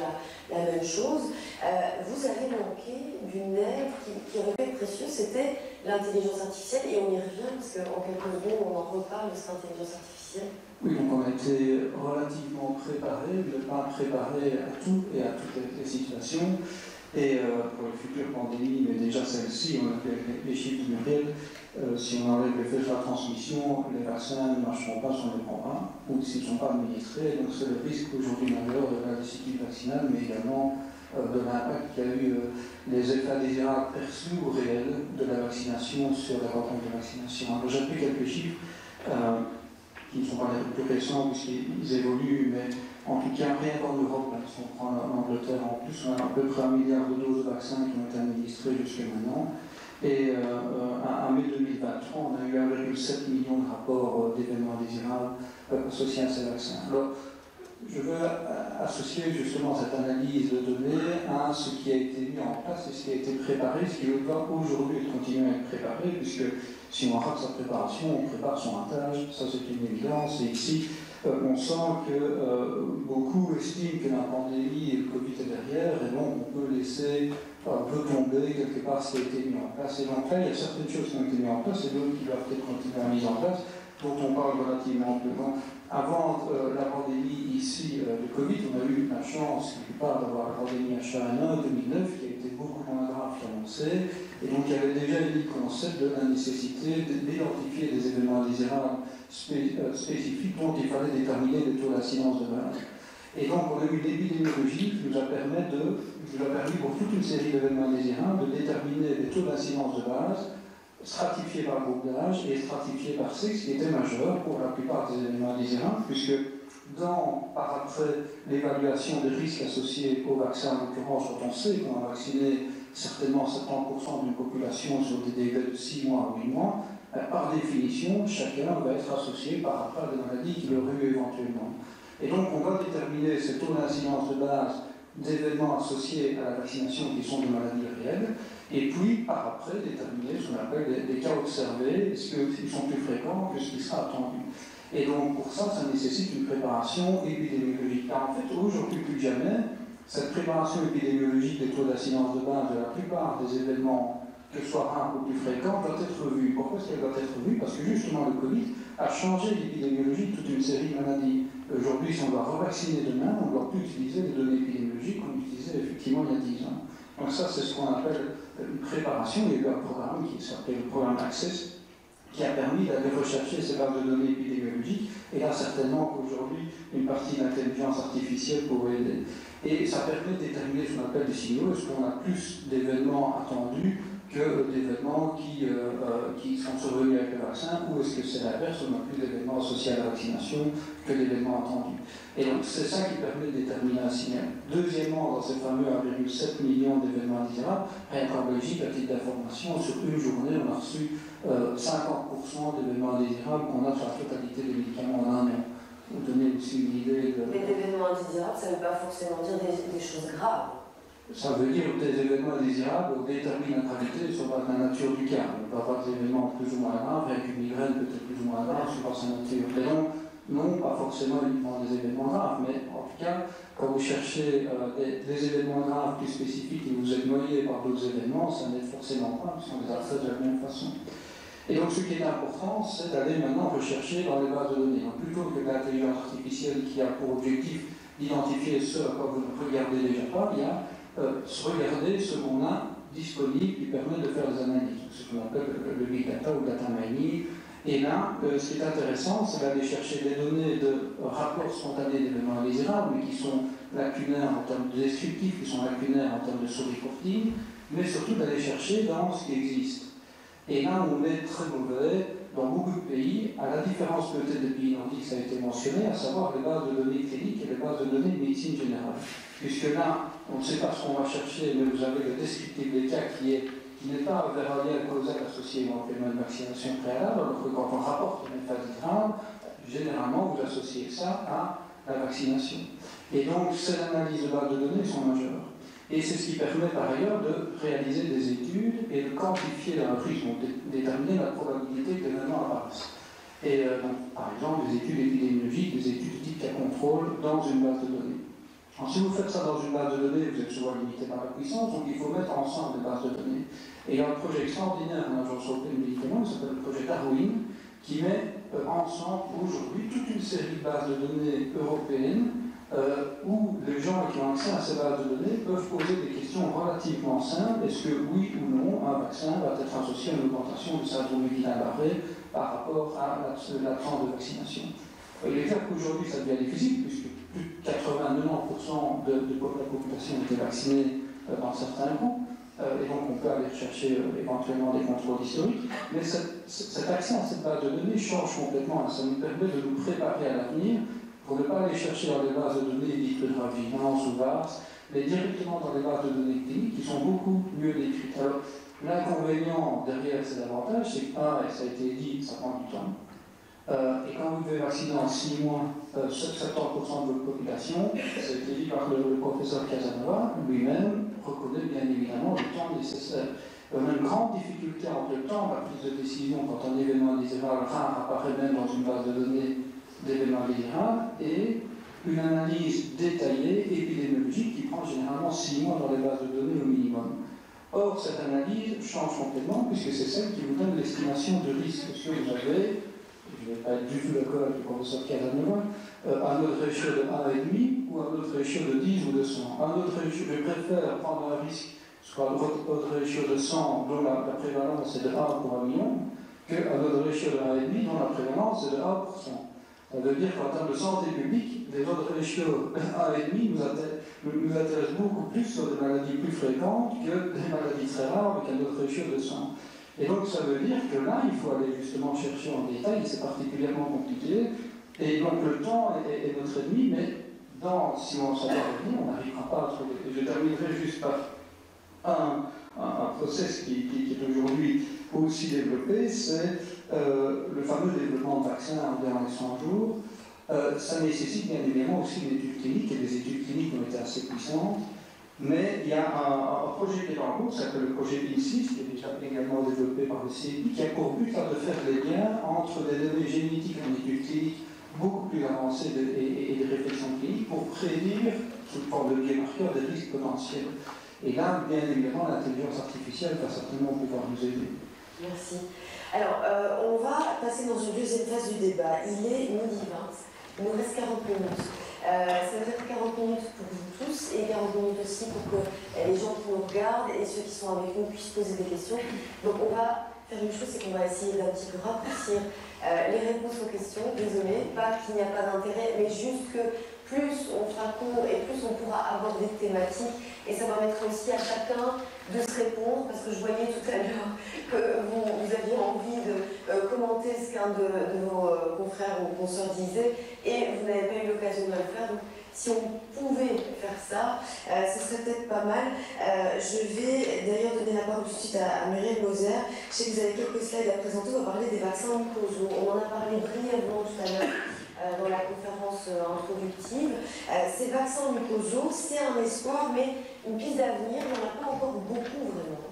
S1: la même chose. Vous avez manqué d'une aide qui aurait pu être précieuse, c'était l'intelligence artificielle, et on y revient parce qu'en quelques secondes, on en reparle de cette intelligence artificielle.
S7: Oui, donc on a été relativement préparé, mais pas préparé à tout et à toutes les situations. Et pour les futures pandémies, mais déjà celle-ci, on a fait les chiffres de Muriel, si on enlève l'effet de la transmission, les vaccins ne marcheront pas si on ne les prend pas, ou s'ils ne sont pas administrés. Donc c'est le risque aujourd'hui majeur de la discipline vaccinale, mais également de l'impact qu'a eu les effets indésirables perçus ou réels de la vaccination sur la campagne de vaccination. Alors j'ai pris quelques chiffres qui ne sont pas les plus récents puisqu'ils évoluent, mais en tout cas, rien qu'en Europe, si on prend l'Angleterre en plus, on a à peu près 1 milliard de doses de vaccins qui ont été administrées jusqu'à maintenant. Et en mai 2023, on a eu 1,7 million de rapports d'événements indésirables associés à ces vaccins. Alors, je veux associer justement cette analyse de données à ce qui a été mis en place et ce qui a été préparé, ce qui doit aujourd'hui continuer à être préparé, puisque si on rate sa préparation, on prépare son ratage, ça c'est une évidence. Et ici, on sent que beaucoup estiment que la pandémie et le Covid est derrière, et donc on peut laisser un peu tomber quelque part ce qui a été mis en place. Et donc là, il y a certaines choses qui ont été mises en place et d'autres qui doivent être continuer à mise en place, dont on parle relativement peu. Donc, avant la pandémie ici de Covid, on a eu la chance, quelque part, d'avoir la pandémie H1N1 2009, qui a été beaucoup moins grave qu'annoncé. Et donc il y avait déjà le concept de la nécessité d'identifier des événements indésirables spécifiques dont il fallait déterminer les taux d'incidence de base. Et donc on a eu l'épidémiologie qui nous a permis pour toute une série d'événements indésirables de déterminer les taux d'incidence de base stratifiés par groupe d'âge et stratifiés par sexe, qui était majeur pour la plupart des événements indésirables, puisque par après l'évaluation des risques associés au vaccin, en l'occurrence, quand on sait qu'on a vacciné certainement 70% d'une population sur des délais de 6 mois à 8 mois, par définition, chacun va être associé par après à des maladies qu'il aurait eu éventuellement. Et donc, on va déterminer ces taux d'incidence de base d'événements associés à la vaccination qui sont des maladies réelles, et puis, par après, déterminer ce qu'on appelle des cas observés, est-ce qu'ils sont plus fréquents que ce qui sera attendu. Et donc, pour ça, ça nécessite une préparation épidémiologique. Car en fait, aujourd'hui, plus que jamais, cette préparation épidémiologique des taux d'incidence de base de la plupart des événements, que ce soit rares ou plus fréquents, doit être revue. Pourquoi est-ce qu'elle doit être revue? Parce que justement, le Covid a changé l'épidémiologie de toute une série de maladies. Aujourd'hui, si on doit revacciner demain, on ne doit plus utiliser les données épidémiologiques qu'on utilisait effectivement il y a 10 ans. Donc ça, c'est ce qu'on appelle une préparation. Il y a eu un programme qui s'appelle le programme Access, qui a permis d'aller rechercher ces bases de données épidémiologiques. Et là, certainement qu'aujourd'hui, une partie de l'intelligence artificielle pourrait aider. Et ça permet de déterminer ce qu'on appelle des signaux. Est-ce qu'on a plus d'événements attendus que d'événements qui sont survenus avec le vaccin, ou est-ce que c'est l'inverse, on a plus d'événements associés à la vaccination que d'événements attendus. Et donc c'est ça qui permet de déterminer un signal. Deuxièmement, dans ces fameux 1,7 million d'événements indésirables, rien qu'en Belgique, à titre d'information, sur une journée, on a reçu 50% d'événements indésirables qu'on a sur la totalité des médicaments en un an. Vous donnez aussi une idée de...
S1: Mais d'événements indésirables, ça ne veut pas forcément dire des choses graves.
S7: ça veut dire des événements indésirables déterminent la gravité sur la nature du cas. On peut avoir des événements plus ou moins graves, avec une migraine peut-être plus ou moins grave suivant sa nature. Et donc, non, pas forcément uniquement des événements graves, mais en tout cas, quand vous cherchez des événements graves plus spécifiques et vous êtes noyé par d'autres événements, ça n'aide forcément pas, parce qu'on les a fait de la même façon. Et donc, ce qui est important, c'est d'aller maintenant rechercher dans les bases de données. Donc, plutôt que l'intelligence artificielle qui a pour objectif d'identifier ce à quoi vous ne regardez déjà pas, il y a regarder ce qu'on a disponible qui permet de faire des analyses, ce qu'on appelle le big data ou data mining. Et là, ce qui est intéressant, c'est d'aller chercher des données de rapports spontanés d'événements indésirables, mais qui sont lacunaires en termes de descriptifs, qui sont lacunaires en termes de sous-reporting, mais surtout d'aller chercher dans ce qui existe. Et là, on est très mauvais dans beaucoup de pays, à la différence peut-être des pays nordiques, ça a été mentionné, à savoir les bases de données cliniques et les bases de données de médecine générale. Puisque là, on ne sait pas ce qu'on va chercher, mais vous avez le descriptif des cas qui n'est pas vers un lien causal associé éventuellement à une vaccination préalable, alors que quand on rapporte une maladie grave, généralement vous associez ça à la vaccination. Et donc, ces analyses de bases de données sont majeures. Et c'est ce qui permet par ailleurs de réaliser des études et de quantifier le risque, donc déterminer la probabilité que l'événement apparaisse. Et donc, par exemple, des études épidémiologiques, des études dites cas contrôle dans une base de données. Alors, si vous faites ça dans une base de données, vous êtes souvent limité par la puissance, donc il faut mettre ensemble des bases de données. Et il y a un projet extraordinaire en agence européenne du médicament, qui s'appelle le projet Darwin, qui met ensemble aujourd'hui toute une série de bases de données européennes où les gens qui ont accès à ces bases de données peuvent poser des questions relativement simples. Est-ce que oui ou non, un vaccin va être associé à une augmentation du syndrome du Guillain-Barré par rapport à l'absence de vaccination? Il est clair qu'aujourd'hui ça devient difficile, puisque plus de 80-90% de la population était vaccinée dans certains groupes, et donc on peut aller chercher éventuellement des contrôles historiques, mais cet accès à cette base de données change complètement. Ça nous permet de nous préparer à l'avenir pour ne pas aller chercher dans les bases de données dites de vigilance ou VARS, mais directement dans les bases de données cliniques qui sont beaucoup mieux décrites. Alors, l'inconvénient derrière ces avantages, c'est que, et ça a été dit, ça prend du temps. Et quand vous devez vacciner en 6 mois 70% de votre population, ça a été dit par le professeur Casanova, lui-même reconnaît bien évidemment le temps nécessaire. On a une grande difficulté entre le temps, la prise de décision quand un événement indésirable rare apparaît même dans une base de données d'événements indésirables, et une analyse détaillée, épidémiologique, qui prend généralement 6 mois dans les bases de données au minimum. Or, cette analyse change complètement, puisque c'est celle qui vous donne l'estimation de risque. Parce que vous avez, je ne vais pas être du tout d'accord avec le professeur Casanova, un autre ratio de 1,5 ou un autre ratio de 10 ou de 100. Un autre ratio, je préfère prendre un risque sur un autre ratio de 100 dont la prévalence est de 1 pour 1 million, qu'un autre ratio de 1,5 dont la prévalence est de 1%. Ça veut dire qu'en termes de santé publique, les autres ratios 1,5 nous intéressent beaucoup plus sur des maladies plus fréquentes que des maladies très rares avec un autre ratio de 100. Et donc ça veut dire que là, il faut aller justement chercher en détail, c'est particulièrement compliqué. Et donc le temps est notre ennemi, mais si on s'en va revenir, on n'arrivera pas à trouver. Et je terminerai juste par un process qui est aujourd'hui aussi développé, c'est le fameux développement de vaccins en moins de 100 jours. Ça nécessite bien évidemment aussi une étude clinique, et les études cliniques ont été assez puissantes, mais il y a un projet qui est en cours, ça s'appelle le projet INSIS, qui est déjà également développé par le CEPI, qui a pour but de faire les liens entre des données génétiques en études cliniques beaucoup plus avancées et des réflexions cliniques pour prédire, sous forme de biomarqueurs, des risques potentiels. Et là, bien évidemment, l'intelligence artificielle va certainement pouvoir nous aider.
S1: Merci. Alors, on va passer dans une deuxième phase du débat. Il est 12h20. Il nous reste 40 minutes. Ça va être 40 minutes pour vous tous et 40 minutes aussi pour que les gens qui nous regardent et ceux qui sont avec nous puissent poser des questions. Donc, on va faire une chose, c'est qu'on va essayer d'un petit peu raccourcir les réponses aux questions. Désolé, pas qu'il n'y a pas d'intérêt, mais juste que plus on fera court et plus on pourra aborder de thématiques, et ça va permettre aussi à chacun de se répondre, parce que je voyais tout à l'heure que vous aviez envie de commenter ce qu'un de vos confrères ou consoeurs disait, et vous n'avez pas eu l'occasion de le faire. Donc, si on pouvait faire ça, ce serait peut-être pas mal. Je vais d'ailleurs donner la parole tout de suite à Muriel Moser. Je sais que vous avez quelques slides à présenter. On va parler des vaccins mucosaux. On en a parlé brièvement tout à l'heure dans la conférence introductive. Ces vaccins mucosaux, c'est un espoir, mais une piste d'avenir, il n'y en a pas encore beaucoup vraiment.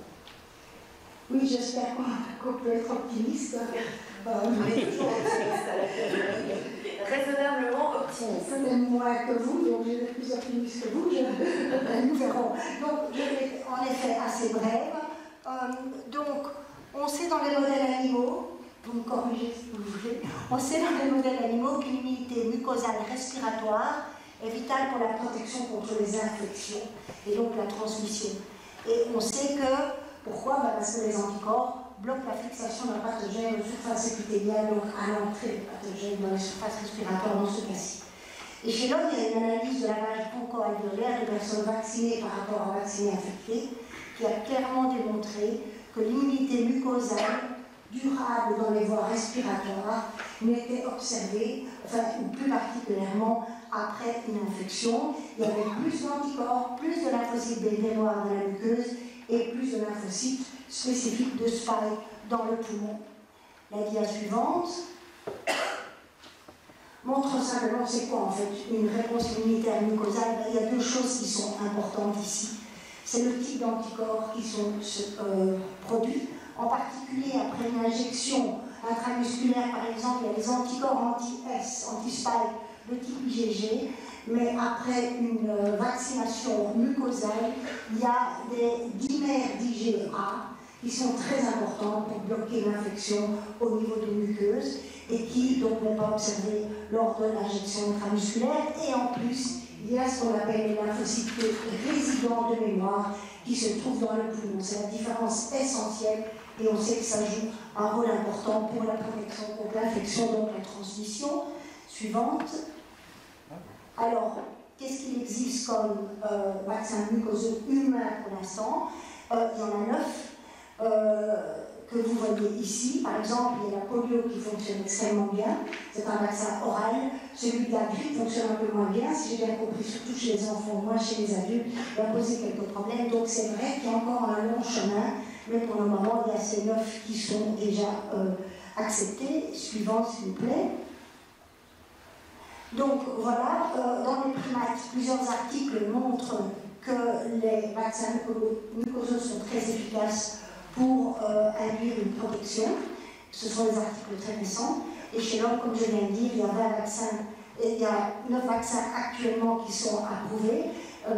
S2: Oui, j'espère qu'on peut être optimiste.
S1: On est toujours optimiste à la fin. Raisonnablement optimiste.
S2: Peut-être moins que vous, donc je vais être plus optimiste que vous, nous verrons. Donc je vais en effet assez brève. Donc on sait dans les modèles animaux, vous me corrigez si vous voulez, on sait dans les modèles animaux qu'une immunité mucosale respiratoire est vitale pour la protection contre les infections et donc la transmission. Et on sait que, pourquoi? Parce que les anticorps bloquent la fixation d'un pathogène aux surfaces épithéliales, donc à l'entrée du pathogène dans les surfaces respiratoires dans ce cas-ci. Et chez l'homme, il y a une analyse de lavage bronchoalvéolaire de personnes vaccinées par rapport à vaccinés infectés qui a clairement démontré que l'immunité mucosale durable dans les voies respiratoires n'était observée, ou plus particulièrement après une infection. Il y avait plus d'anticorps, plus de lymphocytes B noirs dans la muqueuse et plus de lymphocytes spécifiques de spike dans le poumon. La dia suivante montre simplement c'est quoi en fait une réponse immunitaire mucosale. Il y a deux choses qui sont importantes ici. C'est le type d'anticorps qui sont produits, en particulier après une injection intramusculaire par exemple, il y a les anticorps anti-S, anti-spike de type IgG, mais après une vaccination mucosale, il y a des dimères d'IgA qui sont très importants pour bloquer l'infection au niveau des muqueuses et qui donc n'est pas observé lors de l'injection intramusculaire. Et en plus, il y a ce qu'on appelle les lymphocytes résidents de mémoire qui se trouvent dans le poumon. C'est la différence essentielle et on sait que ça joue un rôle important pour la protection contre l'infection, donc la transmission. Suivante. Alors, qu'est-ce qu'il existe comme vaccin mucoseux humain pour l'instant? Il y en a 9 que vous voyez ici. Par exemple, il y a la polio qui fonctionne extrêmement bien. C'est un vaccin oral. Celui de la grippe fonctionne un peu moins bien, si j'ai bien compris, surtout chez les enfants, moins chez les adultes. Il va poser quelques problèmes. Donc c'est vrai qu'il y a encore un long chemin, mais pour le moment, il y a ces 9 qui sont déjà acceptés. Suivant, s'il vous plaît. Donc voilà, dans les primates, plusieurs articles montrent que les vaccins mucoseux sont très efficaces pour induire une protection. Ce sont des articles très récents. Et chez l'homme, comme je viens de dire, il y a 9 vaccins actuellement qui sont approuvés,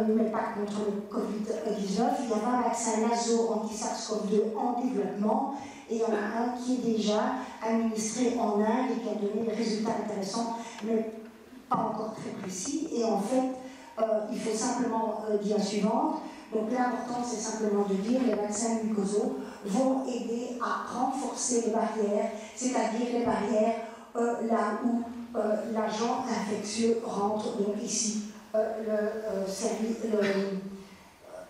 S2: mais pas contre le Covid-19. Il y a 20 vaccins nasaux anti-SARS-CoV-2 en développement. Et il y en a un qui est déjà administré en Inde et qui a donné des résultats intéressants, mais pas encore très précis. Et en fait, il faut simplement dire la suivante. Donc l'important, c'est simplement de dire que les vaccins mucosaux vont aider à renforcer les barrières, c'est-à-dire les barrières là où l'agent infectieux rentre, donc ici,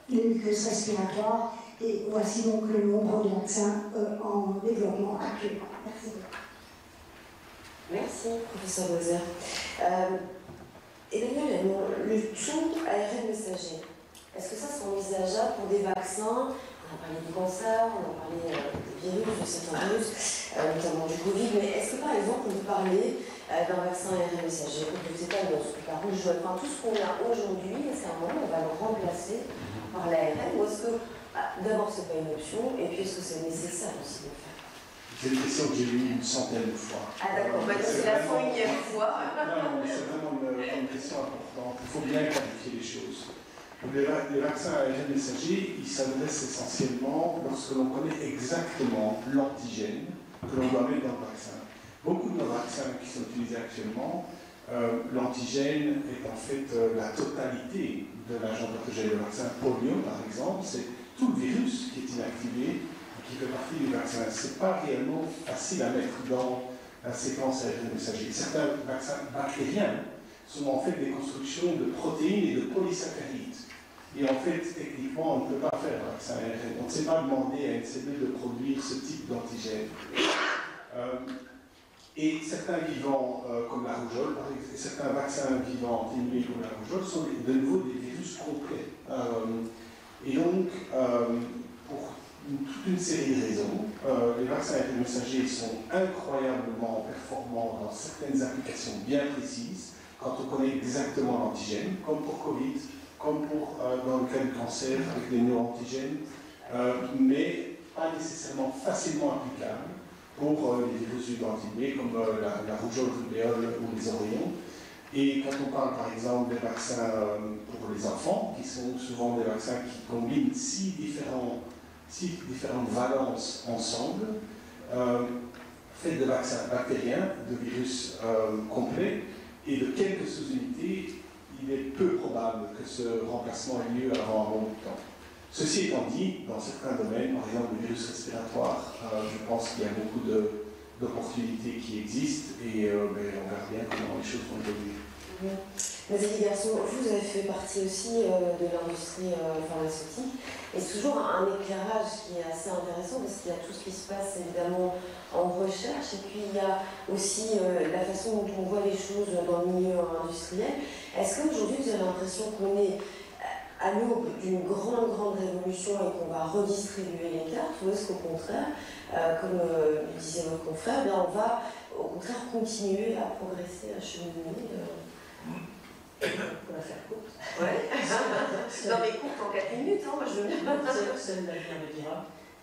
S2: les muqueuses respiratoires. Et voici donc le nombre de vaccins en développement actuellement. Merci.
S1: Merci, professeur Moser. Emmanuel, le tout ARN messager, est-ce que ça c'est envisageable pour des vaccins? On a parlé du cancer, on a parlé des virus, de certains virus, notamment du Covid, mais est-ce que par exemple on peut parler d'un vaccin ARN messager contre le tétanos, la rougeole, enfin tout ce qu'on a aujourd'hui, est-ce qu'à un moment on va le remplacer par l'ARN, ou est-ce que d'abord c'est pas une option, et puis est-ce que c'est nécessaire aussi de le faire?
S3: C'est une question que j'ai lue une centaine de fois.
S1: Ah d'accord, c'est la 101e fois.
S3: Non, mais c'est vraiment une question importante. Il faut bien clarifier les choses. Les vaccins ARN messagers, ils s'adressent essentiellement lorsque l'on connaît exactement l'antigène que l'on doit mettre dans le vaccin. Beaucoup de nos vaccins qui sont utilisés actuellement, l'antigène est en fait la totalité de l'agent pathogène. Le vaccin polio, par exemple, c'est tout le virus qui est inactivé, qui fait partie du vaccin. Ce n'est pas réellement facile à mettre dans la séquence ARN messager. Certains vaccins bactériens sont en fait des constructions de protéines et de polysaccharides. Et en fait, techniquement, on ne peut pas faire un vaccin ARN. On ne sait pas demander à une cellule de produire ce type d'antigène. Et certains vivants, comme la rougeole, par exemple, certains vaccins vivants atténués comme la rougeole, sont de nouveau des virus complets. Et donc, pour toute une série de raisons, les vaccins ARN messagers sont incroyablement performants dans certaines applications bien précises, quand on connaît exactement l'antigène, comme pour Covid, comme dans le cas du cancer avec les neuroantigènes, mais pas nécessairement facilement applicables pour les virus du grand B, comme la rougeole, rubéole ou les orions. Et quand on parle par exemple des vaccins pour les enfants, qui sont souvent des vaccins qui combinent six différentes valences ensemble, faits de vaccins bactériens, de virus complets et de quelques sous-unités, il est peu probable que ce remplacement ait lieu avant un bon bout de temps. Ceci étant dit, dans certains domaines, par exemple le virus respiratoire, je pense qu'il y a beaucoup d'opportunités qui existent et on verra bien comment les choses vont évoluer.
S1: Nathalie Garçon, vous avez fait partie aussi de l'industrie pharmaceutique et c'est toujours un éclairage qui est assez intéressant parce qu'il y a tout ce qui se passe évidemment en recherche et puis il y a aussi la façon dont on voit les choses dans le milieu industriel. Est-ce qu'aujourd'hui vous avez l'impression qu'on est à l'aube d'une grande révolution et qu'on va redistribuer les cartes, ou est-ce qu'au contraire, comme disait votre confrère, on va au contraire continuer à progresser, à cheminer
S5: Pour la faire courte.
S1: Ouais. Non mais courte en 4 minutes, hein, moi je veux bien.
S5: Seul l'avenir le dira.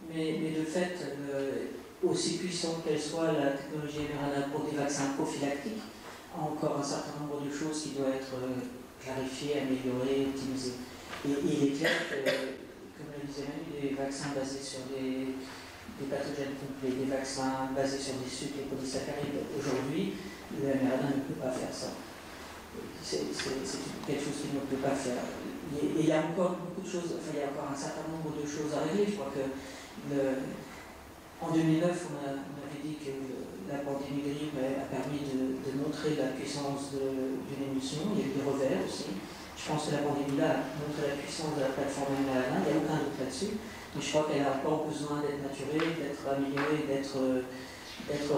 S5: Mais de fait, aussi puissante qu'elle soit, la technologie mRNA pour des vaccins prophylactiques a encore un certain nombre de choses qui doivent être clarifiées, améliorées, optimisées. Et il est clair que, comme le disait Manu, des vaccins basés sur des pathogènes complets, des vaccins basés sur des sucres et polysaccharides, aujourd'hui, le mRNA ne peut pas faire ça. C'est quelque chose qu'il ne peut pas faire. Et il y a encore beaucoup de choses, enfin il y a encore un certain nombre de choses à régler. Je crois que en 2009, on avait dit que la pandémie de grippe a permis de montrer la puissance d'une émulsion. Il y a eu des revers aussi. Je pense que la pandémie-là a montré la puissance de la plateforme mRNA, il n'y a aucun doute là-dessus. Mais je crois qu'elle a encore besoin d'être maturée, d'être améliorée, d'être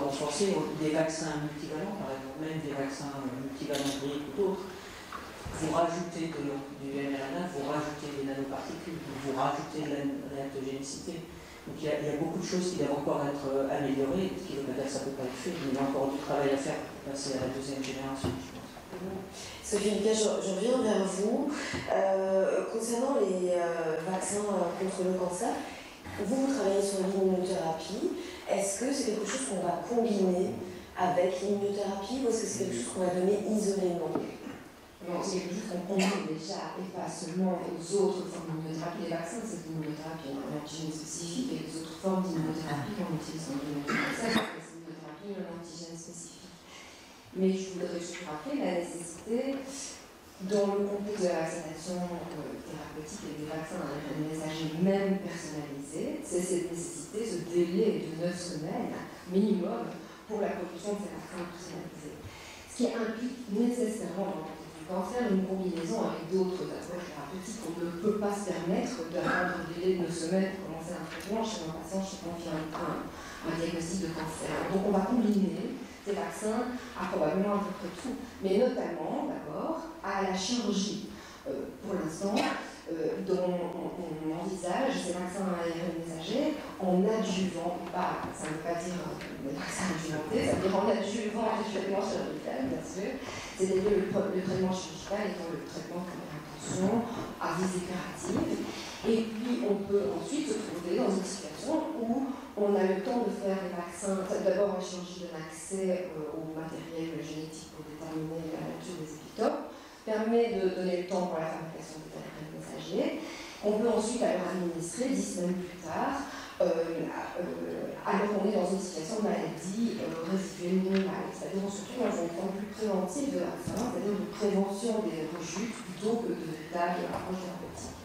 S5: renforcée. Des vaccins multivalents, par exemple, même des vaccins multivalents grippe ou d'autres, vous rajoutez du mRNA, vous rajoutez des nanoparticules, vous rajoutez de la réactogénicité. Donc il y a beaucoup de choses qui doivent encore être améliorées, ce qui ne veut pas dire que ça ne peut pas être fait, mais il y a encore du travail à faire pour passer à la deuxième génération, je pense.
S1: Sophie Lucas, je reviens vers vous. Concernant les vaccins contre le cancer, vous travaillez sur l'immunothérapie. Est-ce que c'est quelque chose qu'on va combiner avec l'immunothérapie ou est-ce que c'est quelque chose qu'on va donner isolément?
S4: Non, c'est quelque chose qu'on combine déjà et pas seulement aux autres formes d'immunothérapie. Les vaccins, c'est l'immunothérapie en antigène spécifique et les autres formes d'immunothérapie qu'on utilise en immunothérapie, c'est l'immunothérapie en antigène spécifique. Mais je voudrais juste rappeler la nécessité, dans le contexte de la vaccination thérapeutique et des vaccins à un messager même personnalisé, c'est cette nécessité, ce délai de 9 semaines minimum pour la production de ces vaccins personnalisés. Ce qui implique nécessairement dans le contexte du cancer une combinaison avec d'autres approches thérapeutiques. On ne peut pas se permettre d'attendre un délai de 9 semaines pour commencer un traitement chez un patient qui confirme un diagnostic de cancer. Donc on va combiner ces vaccins à probablement à peu près tout, mais notamment d'abord à la chirurgie. Pour l'instant, dont on envisage ces vaccins à ARN messager en adjuvant, ça ne veut pas dire des vaccins adjuvantés, ça veut dire en adjuvant du traitement chirurgical, bien sûr, c'est-à-dire le traitement chirurgical étant le traitement pour l'intention à visée curative. Et puis on peut ensuite se trouver dans une situation où on a le temps de faire des vaccins. D'abord, la chirurgie donne accès au matériel génétique pour déterminer la nature des épitopes, permet de donner le temps pour la fabrication des ARN messagers. On peut ensuite alors administrer 10 semaines plus tard, alors qu'on est dans une situation de maladie résiduelle minimale, c'est-à-dire surtout dans une forme plus préventive de vaccin, c'est-à-dire de prévention des rechutes plutôt que de véritable approche thérapeutique.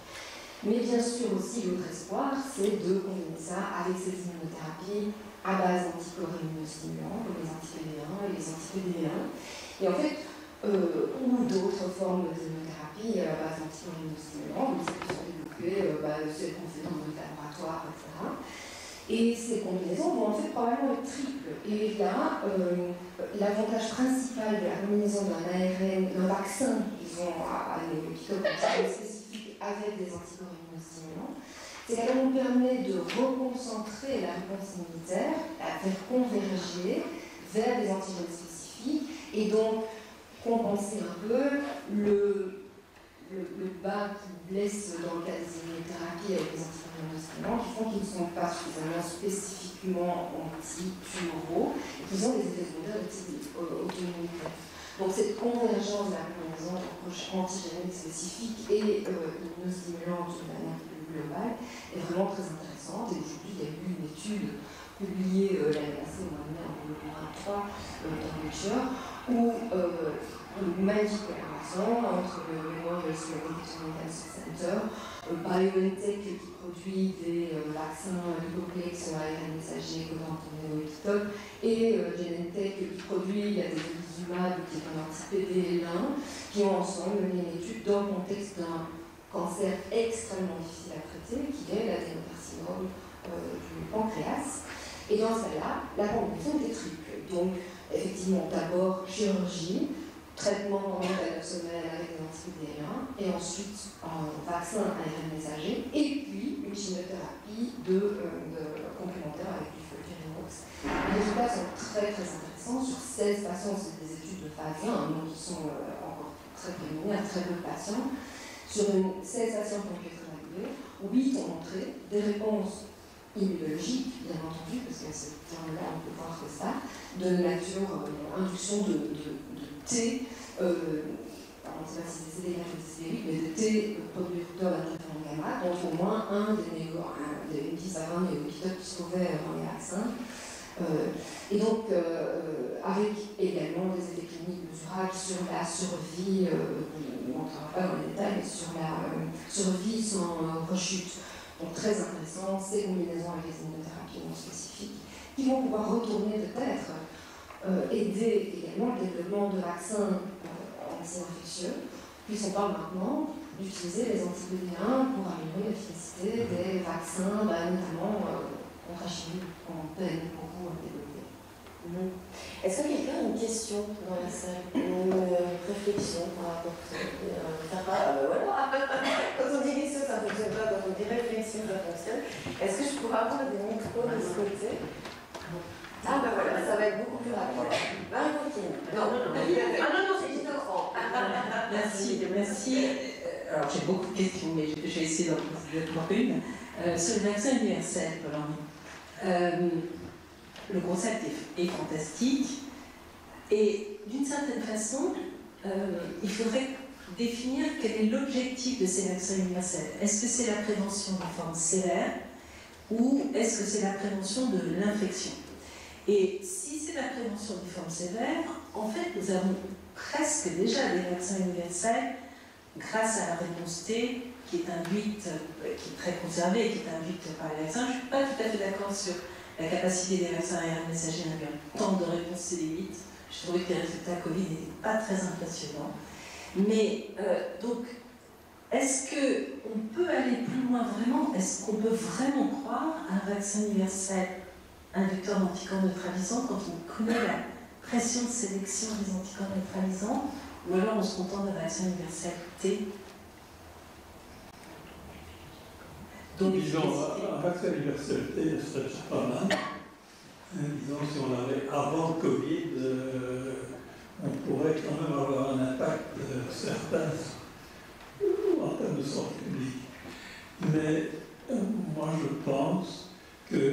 S4: Mais bien sûr aussi l'autre espoir, c'est de combiner ça avec ces immunothérapies à base d'anticorps immunostimulants, comme les anti-PD1 et les anti-PD1. Et en fait, ou d'autres formes d'immunothérapie à base d'anticorps immunostimulants, comme celles qui sont développées, celles qu'on fait dans notre laboratoire, etc. Et ces combinaisons vont en fait probablement être triples. Et là, l'avantage principal de la combinaison d'un ARN, d'un vaccin, disons, à néoépitope spécifique avec des anticorps immunostimulants, c'est qu'elle nous permet de reconcentrer la réponse immunitaire, à faire converger vers des antigènes spécifiques et donc compenser un peu le bas qui blesse dans le cas des immunothérapies avec les antiviraux qui font qu'ils ne sont pas suffisamment spécifiquement antitumoraux et qui ont des effets secondaires de type auto-immunitaire. Donc cette convergence de la combinaison d'approches antigéniques spécifiques et immunostimulantes de manière plus globale est vraiment très intéressante. Et aujourd'hui, il y a eu une étude publiée l'année passée, au mois de mai en 2023, dans Nature, où une magique collaboration entre le Memorial Sloan Kettering Cancer Center, BioNTech qui produit des vaccins du complexe ARN messager codant en néoépitope et Genentech qui produit des Evolizumab qui est un anti-PD-L1 qui ont ensemble mené une étude dans le contexte d'un cancer extrêmement difficile à traiter qui est l'adénocarcinome du pancréas. Et dans ce cas-là, la combinaison était triple. Donc, effectivement, d'abord chirurgie, traitement pendant 4 semaines avec des anti-PD-L1, et ensuite un vaccin ARN messager, et puis une chimiothérapie complémentaire avec du FOLFIRINOX. Les résultats sont très très intéressants. Sur 16 patients, c'est des études de phase 1, donc qui sont encore très préliminaires, très peu de patients. Sur 16 patients qui ont été évalués, 8 ont montré des réponses immunologique, bien entendu, parce qu'à ce terme-là, on peut voir que ça, de nature induction de T, on ne sait pas si c'est des CD, mais de T producteurs d'interféron gamma, dont au moins un des 10 à 20 néoépitopes qui se trouvaient dans les vaccins. Et donc, avec également des effets cliniques mesurables sur la survie, on ne travaille pas dans les détails, mais sur la survie sans rechute. Donc très intéressant, ces combinaisons avec les immunothérapies non spécifiques qui vont pouvoir retourner peut-être aider également le développement de vaccins anti-infectieux, puisqu'on parle maintenant d'utiliser les anti-PD-1 pour améliorer l'efficacité des vaccins, notamment contre HIV, qu'on peine beaucoup à développer.
S1: Est-ce que quelqu'un a une question dans la salle, une réflexion par rapport à ça? Voilà. Quand on dit question, ça ne fonctionne pas. Quand on dit réflexion, ça fonctionne. Est-ce que je pourrais avoir des micros de ce côté? Ah ben voilà, ça va être beaucoup plus rapide. Marie-Coquine. Non, c'est juste grand.
S8: Merci. Alors j'ai beaucoup de questions, mais je vais essayer d'en poser une. Sur le vaccin universel, Paul-Henri. Le concept est fantastique et d'une certaine façon, il faudrait définir quel est l'objectif de ces vaccins universels. Est-ce que c'est la prévention des formes sévères ou est-ce que c'est la prévention de l'infection? Et si c'est la prévention des formes sévères, en fait, nous avons presque déjà des vaccins universels grâce à la réponse T qui est induite, qui est très conservée et qui est induite par les vaccins. Je ne suis pas tout à fait d'accord sur la capacité des vaccins ARN messagers à avoir tant de réponses CD8. Je trouvais que les résultats Covid n'étaient pas très impressionnants. Mais donc, est-ce qu'on peut aller plus loin vraiment? Est-ce qu'on peut vraiment croire à un vaccin universel inducteur d'anticorps neutralisants quand on connaît la pression de sélection des anticorps neutralisants? Ou alors on se contente d'un vaccin universel T?
S6: Donc, disons, un vaccin universel T serait déjà pas mal. Disons, si on avait avant le Covid, on pourrait quand même avoir un impact certain en termes de santé publique. Mais moi, je pense que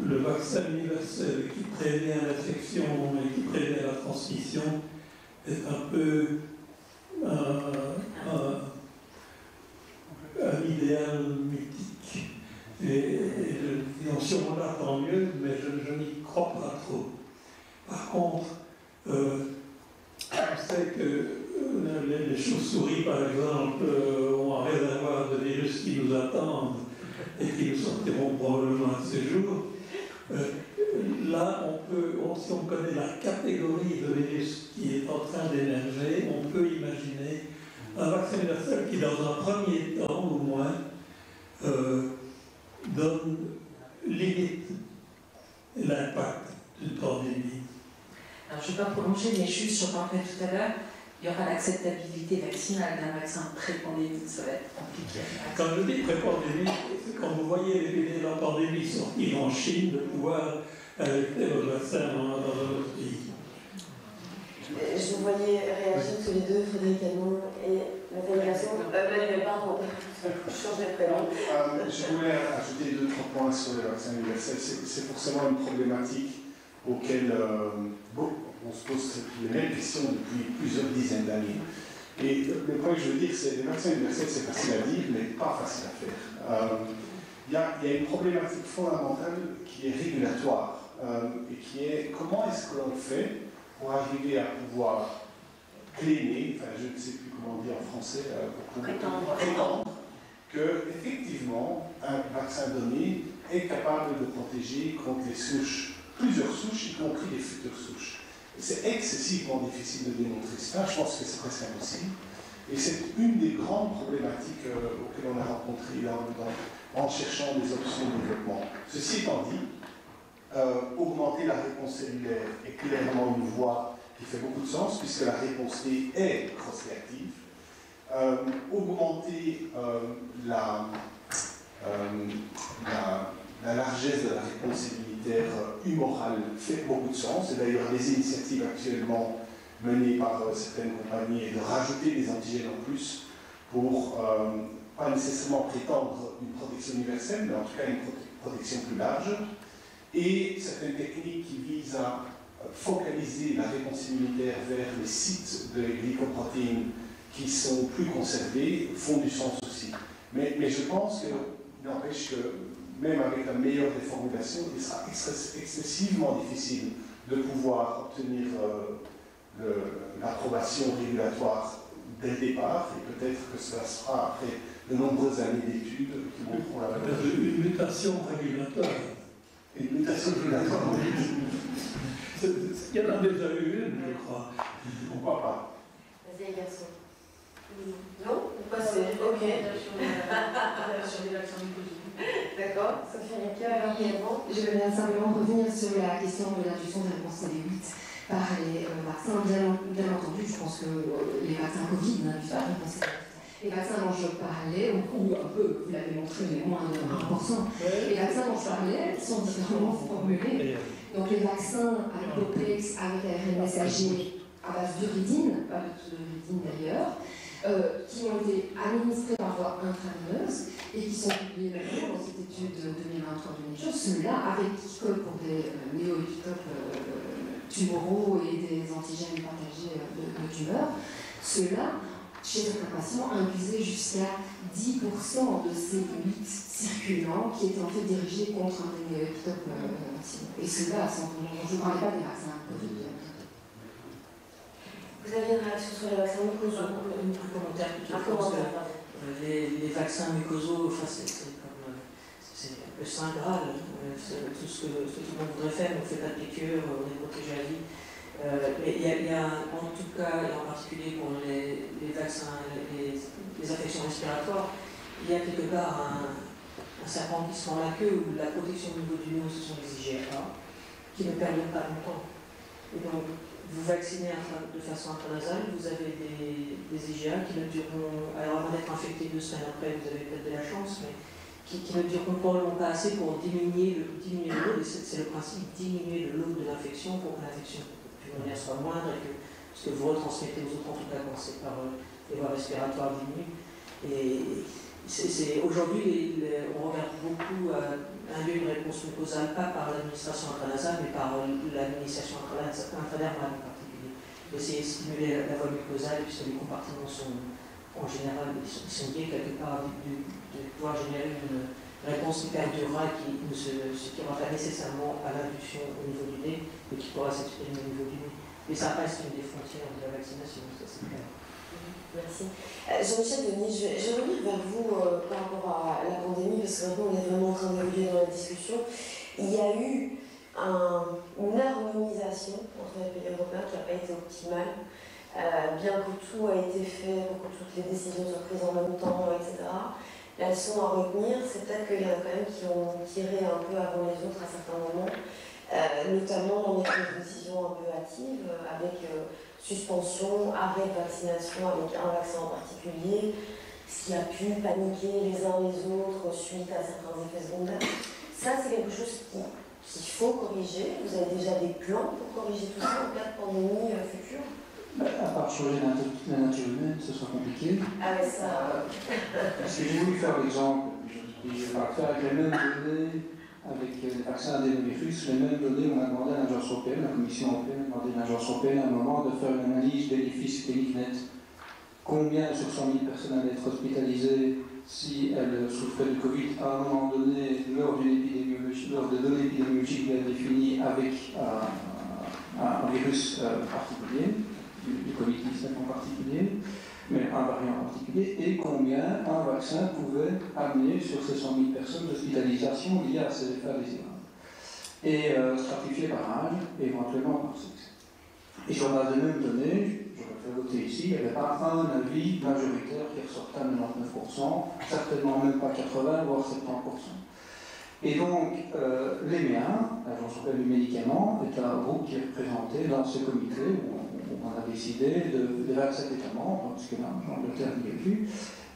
S6: le vaccin universel qui prévient l'infection et qui prévient la transmission est un peu un idéal mythique. Et disons, si on l'a, tant mieux, mais je n'y crois pas trop. Par contre, on sait que les chauves-souris, par exemple, ont un réservoir de virus qui nous attendent et qui nous sortiront probablement un de ces jours. Là, si on connaît la catégorie de virus qui est en train d'émerger, on peut imaginer un vaccin universel qui, dans un premier temps, au moins, limite l'impact d'une pandémie.
S8: Alors, je ne vais pas prolonger, mais juste, j'en parlais tout à l'heure, il y aura l'acceptabilité vaccinale d'un vaccin pré-pandémie, ça va être compliqué.
S6: Quand je dis pré-pandémie, c'est quand vous voyez les la pandémie sortir en Chine, de pouvoir injecter votre vaccin dans notre pays.
S1: Je vous voyais réagir tous les deux, Frédéric Hanon et Pardon, je change de prénom.
S3: Je voulais ajouter 2-3 points sur les vaccins universels. C'est forcément une problématique auquel on se pose les mêmes questions depuis plusieurs dizaines d'années. Et le point que je veux dire, c'est que les vaccins universels, c'est facile à dire, mais pas facile à faire. Il y a une problématique fondamentale qui est régulatoire et qui est comment est-ce que l'on fait pour arriver à pouvoir claimer, enfin je ne sais plus comment dire en français, pour prétendre que effectivement un vaccin donné est capable de protéger contre les souches, plusieurs souches, y compris les futures souches. C'est excessivement difficile de démontrer cela, je pense que c'est presque impossible. Et c'est une des grandes problématiques auxquelles on a rencontré en cherchant des options de développement. Ceci étant dit, augmenter la réponse cellulaire est clairement une voie qui fait beaucoup de sens, puisque la réponse T est cross-réactive. Augmenter la largesse de la réponse immunitaire humorale fait beaucoup de sens. Et d'ailleurs, les initiatives actuellement menées par certaines compagnies est de rajouter des antigènes en plus pour pas nécessairement prétendre une protection universelle, mais en tout cas une protection plus large. Et certaines techniques qui visent à focaliser la réponse immunitaire vers les sites de glycoprotéines qui sont plus conservés font du sens aussi. Mais je pense qu'il n'empêche que même avec la meilleure des formulations, il sera excessivement difficile de pouvoir obtenir l'approbation régulatoire dès le départ, et peut-être que cela sera après de nombreuses années d'études qui montreront la valeur.
S6: Une mutation régulatoire.
S3: Une mutation régulatoire,
S6: il y en a déjà eu une, je crois.
S3: Pourquoi pas?
S1: Vas-y, garçon. Non? Ou pas c'est ok.
S5: Sur les vaccins mucosaux.
S1: D'accord. Sophie Lucas, également.
S4: Je vais simplement revenir sur la question de l'induction de réponse CD8 par les vaccins. Bien entendu, je pense que les vaccins Covid n'induisent pas de réponse CD8. Les vaccins dont je parlais, ou un peu, vous l'avez montré, mais moins de 1%, les vaccins dont je parlais sont différemment formulés. Donc les vaccins à l'hypoplex avec ARN messager à base d'uridine, pas de d'uridine d'ailleurs, qui ont été administrés par voie intraveineuse et qui sont publiés maintenant dans cette étude de 2023-2020. Ceux-là, avec qui code pour des néoépitopes tumoraux et des antigènes partagés de tumeurs, ceux-là, chez certains patients, induisaient jusqu'à 10% de ces 8 circulants qui étaient en fait dirigés contre un des néoépitopes. Et ceux-là, je ne parlais pas des vaccins Covid.
S1: Vous avez une réaction sur les vaccins mucosaux?
S5: Un commentaire plutôt. Les vaccins mucosaux, enfin, c'est le Saint Graal. C'est tout ce que tout le monde voudrait faire, on ne fait pas de piqûres, on est protégé à vie. Mais il y a en tout cas, et en particulier pour les vaccins, les affections respiratoires, il y a quelque part un serpent qui se mord la queue où la protection au niveau du nez, ce sont les IgA qui ne perdent pas longtemps. Et donc, vous vaccinez de façon intranasale, vous avez des IgA qui ne dureront, alors avant d'être infectés 2 semaines après, vous avez peut-être de la chance, mais qui ne dureront probablement pas assez pour diminuer le load, et c'est le principe, diminuer le load de l'infection pour que l'infection pulmonaire soit moindre et que ce que vous retransmettez aux autres, en tout cas quand c'est par les voies respiratoires, diminue. Et aujourd'hui, on regarde beaucoup une réponse mucosale, pas par l'administration intranasale, mais par l'administration intradermale en particulier. Essayer de stimuler la voie mucosale, puisque les compartiments sont, en général, ils sont liés quelque part de pouvoir générer une réponse qui perdurera et qui ne s'aura pas nécessairement à l'induction au niveau du nez, mais qui pourra s'exprimer au niveau du nez. Mais ça reste une des frontières de la vaccination, ça c'est clair.
S1: Merci. Jean-Michel Denis, je vais revenir vers vous par rapport à la pandémie, parce que maintenant on est vraiment en train d'évoluer dans la discussion. Il y a eu une harmonisation entre les pays européens qui n'a pas été optimale, bien que tout a été fait pour que toutes les décisions soient prises en même temps, etc. La leçon à retenir, c'est peut-être qu'il y en a quand même qui ont tiré un peu avant les autres à certains moments, notamment dans des décisions un peu hâtives, avec suspension, arrêt de vaccination avec un vaccin en particulier, ce qui a pu paniquer les uns les autres suite à certains effets secondaires. Ça, c'est quelque chose qu'il faut corriger. Vous avez déjà des plans pour corriger tout ça en cas de pandémie future?
S7: À part changer la nature humaine, ce sera compliqué.
S1: Ah mais ça...
S7: Parce que j'ai voulu faire l'exemple, je ne vais pas le faire avec les mêmes données, avec les vaccins adénovirus, les mêmes données, on a demandé à l'agence européenne, la Commission européenne a demandé à l'agence européenne à un moment de faire une analyse bénéfice clinique net. Combien sur 100 000 personnes allaient être hospitalisées si elles souffraient du Covid à un moment donné, lors de données épidémiologiques bien définies avec un virus particulier, du Covid-19 en particulier, mais un variant en particulier, et combien un vaccin pouvait amener sur ces 100 000 personnes d'hospitalisation liées à ces effets indésirables. Et stratifié par âge, éventuellement par sexe. Et sur la base des mêmes données, j'aurais fait voter ici, il n'y avait pas un avis majoritaire qui ressortait à 99%, certainement même pas 80%, voire 70%. Et donc, l'EMEA, l'Agence européenne du médicament, est un groupe qui est représenté dans ce comité où on a décidé de 27 États membres, parce que l'Angleterre n'y est plus,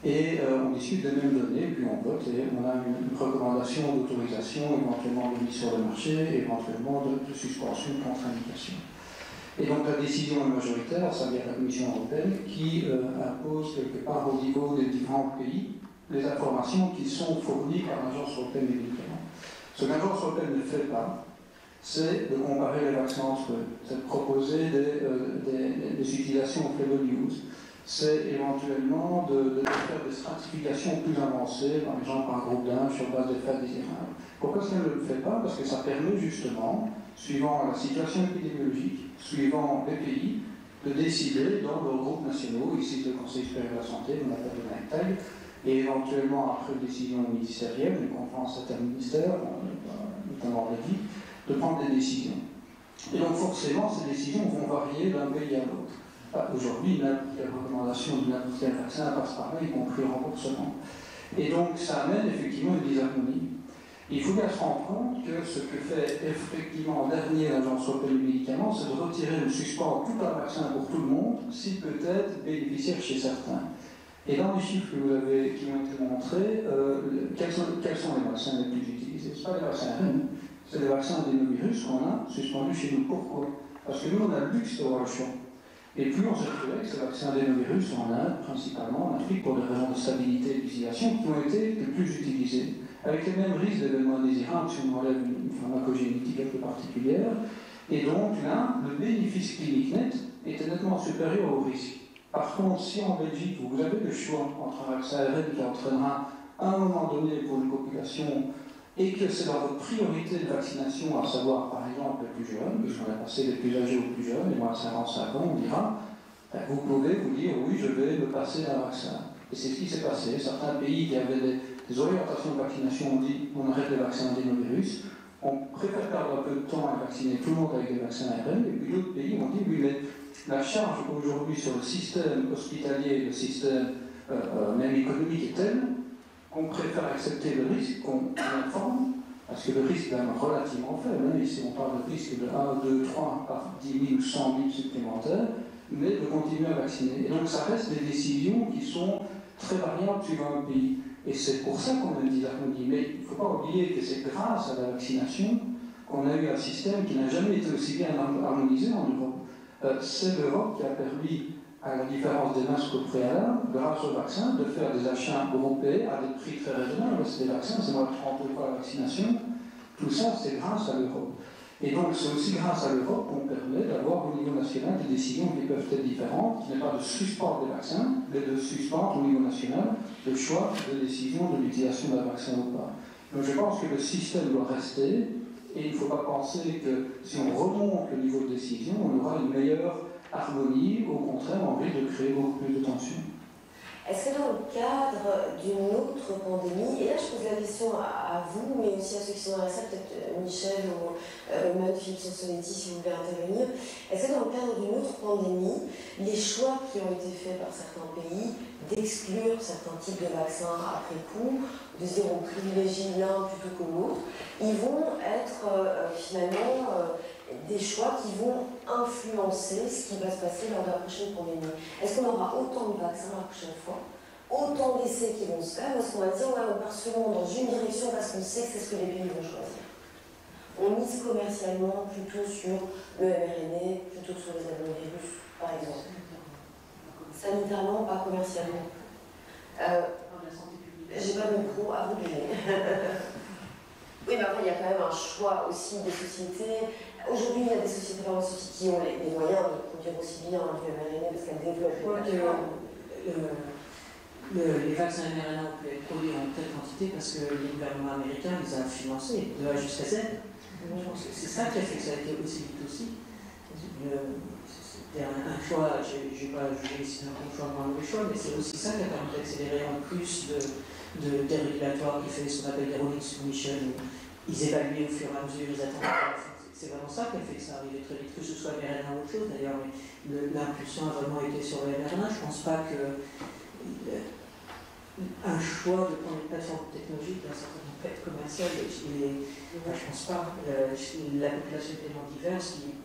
S7: et on discute des mêmes données, puis on vote, et on a une recommandation d'autorisation, éventuellement de mise sur le marché, éventuellement de suspension, de contre-indication. Et donc la décision est majoritaire, ça vient de la Commission européenne, qui impose quelque part au niveau des différents pays les informations qui sont fournies par l'Agence européenne des médicaments. Ce que l'Agence européenne ne fait pas, c'est de comparer les vaccins entre eux, c'est de proposer des utilisations flavor news, c'est éventuellement de faire des stratifications plus avancées, par exemple par groupe d'âge sur base d'effets indésirables. Pourquoi ça ne le fait pas? Parce que ça permet justement, suivant la situation épidémiologique, suivant les pays, de décider dans leurs groupes nationaux, ici le Conseil supérieur de la santé, on appelle le NACTAG, et éventuellement après une décision ministérielle, une conférence interministérielle, notamment Régie, de prendre des décisions. Et donc forcément, ces décisions vont varier d'un pays à l'autre. Aujourd'hui, la recommandation de n'importe quel vaccin passe par là, y compris le remboursement. Et donc ça amène effectivement une disharmonie. Il faut bien se rendre compte que ce que fait effectivement en dernier l'Agence européenne du médicament, c'est de retirer ou suspendre tout un vaccin pour tout le monde, si peut-être bénéficiaire chez certains. Et dans les chiffres qui ont été montrés, quels sont les vaccins les plus utilisés? Ce ne sont pas les vaccins RN, c'est les vaccins adénovirus qu'on a suspendus chez nous. Pourquoi? Parce que nous, on a le luxe d'avoir le choix. Et puis on s'est retrouvé avec ces vaccins adénovirus en Inde, principalement en Afrique, pour des raisons de stabilité et d'utilisation, qui ont été les plus utilisés, avec les mêmes risques d'événements indésirables si on enlève une pharmacogénétique un peu particulière. Et donc là, le bénéfice clinique net était nettement supérieur au risque. Par contre, si en Belgique, vous avez le choix entre un vaccin ARN qui entraînera à un moment donné pour une population et que c'est dans votre priorité de vaccination, à savoir par exemple les plus jeunes, puisqu'on a passé les plus âgés aux plus jeunes, les moins de 55 ans, on dira, vous pouvez vous dire oui, je vais me passer d'un vaccin. Et c'est ce qui s'est passé. Certains pays qui avaient des orientations de vaccination ont dit on arrête les vaccins adénovirus, on préfère perdre un peu de temps à vacciner tout le monde avec des vaccins ARN, et puis d'autres pays ont dit oui, mais la charge aujourd'hui sur le système hospitalier, le système même économique est telle qu'on préfère accepter le risque qu'on informe, parce que le risque est quand même relativement faible. Hein. Ici, on parle de risque de 1, 2, 3 par 10 000 ou 100 000 supplémentaires, mais de continuer à vacciner. Et donc, ça reste des décisions qui sont très variables suivant un pays. Et c'est pour ça qu'on a une disharmonie. Mais il ne faut pas oublier que c'est grâce à la vaccination qu'on a eu un système qui n'a jamais été aussi bien harmonisé en Europe. C'est l'Europe qui a permis, à la différence des masques au préalable, grâce au vaccin, de faire des achats européens à des prix très raisonnables. C'est des vaccins, c'est moins de 30 fois la vaccination. Tout ça, c'est grâce à l'Europe. Et donc, c'est aussi grâce à l'Europe qu'on permet d'avoir au niveau national des décisions qui peuvent être différentes, qui n'est pas de suspendre les vaccins, mais de suspendre au niveau national le choix de décision de l'utilisation d'un vaccin ou pas. Donc, je pense que le système doit rester, et il ne faut pas penser que si on remonte le niveau de décision, on aura une meilleure harmonie, au contraire, on risque de créer beaucoup plus de tensions.
S1: Est-ce que dans le cadre d'une autre pandémie, et là je pose la question à vous, mais aussi à ceux qui sont dans la salle, peut-être Michel ou même Philippe Sansonetti si vous voulez intervenir, est-ce que dans le cadre d'une autre pandémie, les choix qui ont été faits par certains pays d'exclure certains types de vaccins après coup, de se dire on privilégie l'un plutôt que l'autre, ils vont être finalement des choix qui vont influencer ce qui va se passer lors de la prochaine pandémie. Est-ce qu'on aura autant de vaccins la prochaine fois, autant d'essais qui vont se faire, ou est-ce qu'on va dire on part seulement dans une direction parce qu'on sait que c'est ce que les pays vont choisir? On mise commercialement plutôt sur le mRNA plutôt que sur les adénovirus. par exemple. Sanitairement, pas commercialement. J'ai pas de micro, à vous de donner. Oui, mais après, il y a quand même un choix aussi des sociétés. Aujourd'hui, il y a des sociétés pharmaceutiques qui ont les moyens de produire aussi bien du mRNA parce qu'elles développent des plateformes.
S5: Les vaccins mRNA ont pu être produits en telle quantité parce que le gouvernement américain les a financés de A jusqu'à Z. C'est ça qui a fait que ça a été aussi vite aussi. C'était un choix, je n'ai pas jugé si c'est un bon choix ou un mauvais choix, mais c'est aussi ça qui a permis d'accélérer en plus des régulatoires qui fait ce qu'on appelle des rolling submissions. Ils évaluaient au fur et à mesure, ils attendaient. C'est vraiment ça qui a fait que ça arrivait très vite, que ce soit mRNA ou autre chose d'ailleurs. L'impulsion a vraiment été sur le mRNA. Je ne pense pas que un choix de prendre une plateforme technologique d'un certain fait commercial, je ne pense pas. La population est tellement diverse, et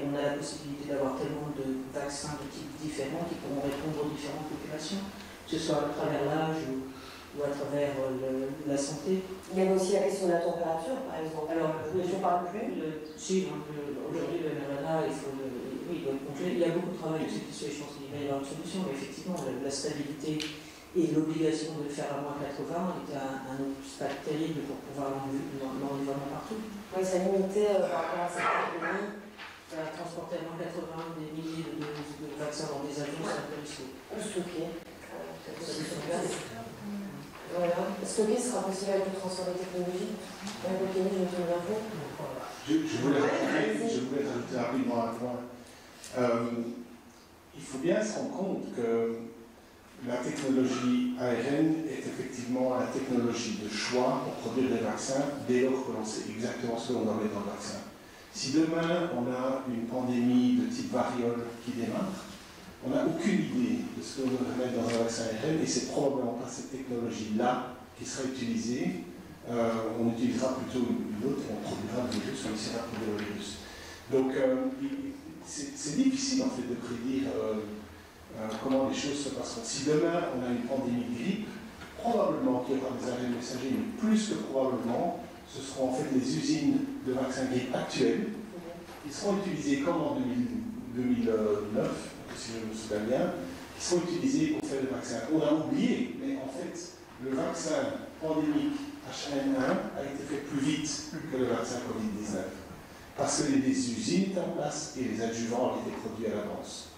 S5: on a la possibilité d'avoir tellement de vaccins de types différents qui pourront répondre aux différentes populations, que ce soit à travers l'âge ou à travers la santé.
S1: Il y a aussi la question de la température, par exemple. Alors, je ne parle plus.
S5: Si, aujourd'hui, le mRNA, il doit être congelé. Il y a beaucoup de travail aussi qui se fait, je pense qu'il va y avoir une solution, mais effectivement, la stabilité et l'obligation de le faire à moins 80 était un obstacle terrible pour pouvoir l'enlever partout.
S1: Oui, ça limitait par rapport à cette pandémie.
S5: Transporter à moins 80 des milliers de vaccins dans des avions, c'est un peu risqué.
S1: Ou stocker. Voilà. Stocker sera possible avec le transfert de technologie. Je me tourne vers vous.
S3: Je voulais rajouter rapidement un point. Il faut bien se rendre compte que la technologie ARN est effectivement la technologie de choix pour produire des vaccins dès lors que l'on sait exactement ce que l'on doit mettre dans le vaccin. Si demain on a une pandémie de type variole qui démarre, on n'a aucune idée de ce que l'on devrait mettre dans un vaccin ARN et c'est probablement pas cette technologie-là qui sera utilisée. On utilisera plutôt une autre, on produira le virus, on essaiera de produire le virus. Donc c'est difficile en fait de prédire comment les choses se passeront. Si demain on a une pandémie de grippe, probablement qu'il y aura des ARN messagers, mais plus que probablement, ce seront en fait les usines de vaccins grippe actuelles qui seront utilisées comme en 2009, si je me souviens bien, qui seront utilisées pour faire des vaccins. On a oublié, mais en fait, le vaccin pandémique H1N1 a été fait plus vite que le vaccin Covid-19. Parce que des usines étaient en place et les adjuvants ont été produits à l'avance.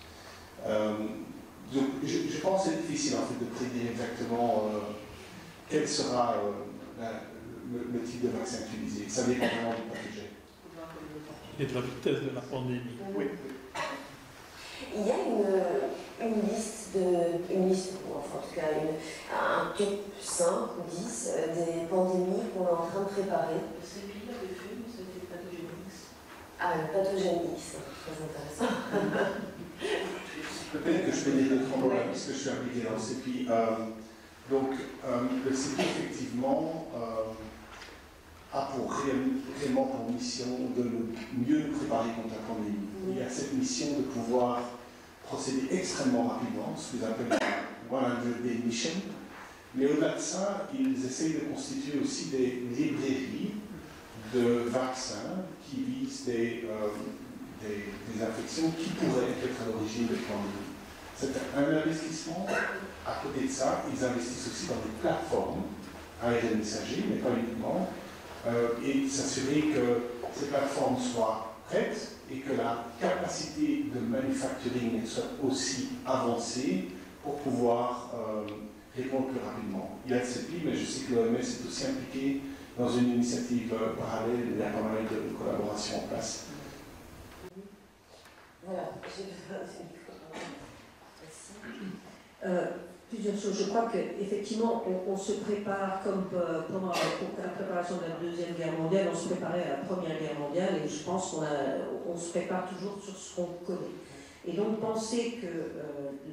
S3: Donc je pense que c'est difficile en fait de prédire exactement quel sera le type de vaccin utilisé. Ça dépend vraiment du pathogène.
S6: Et de la vitesse de la pandémie.
S3: Oui.
S1: Il y a une liste, enfin en tout cas un top 5 ou 10 des pandémies qu'on est en train de préparer.
S5: C'est qui l'avait fait, mais c'était pathogène X.
S1: Ah, le pathogène X, très intéressant.
S3: Peut-être que je fais des tremblements puisque je suis impliqué dans le CEPI. Donc, le CEPI, effectivement, a réellement pour mission de mieux nous préparer contre la pandémie. Il y a cette mission de pouvoir procéder extrêmement rapidement, ce qu'ils appellent la 100-day mission. Mais au-delà de ça, ils essayent de constituer aussi des librairies de vaccins qui visent des infections qui pourraient être à l'origine de pandémies. C'est un investissement. À côté de ça, ils investissent aussi dans des plateformes ARN messager, mais pas uniquement, et s'assurer que ces plateformes soient prêtes et que la capacité de manufacturing soit aussi avancée pour pouvoir répondre plus rapidement. Il y a le CEPI, mais je sais que l'OMS est aussi impliqué dans une initiative parallèle, il y a pas mal de collaborations en place.
S1: Voilà,
S9: plusieurs choses. Je crois qu'effectivement, on se prépare comme pendant la préparation de la Deuxième Guerre mondiale, on se préparait à la Première Guerre mondiale et je pense qu'on se prépare toujours sur ce qu'on connaît. Et donc penser que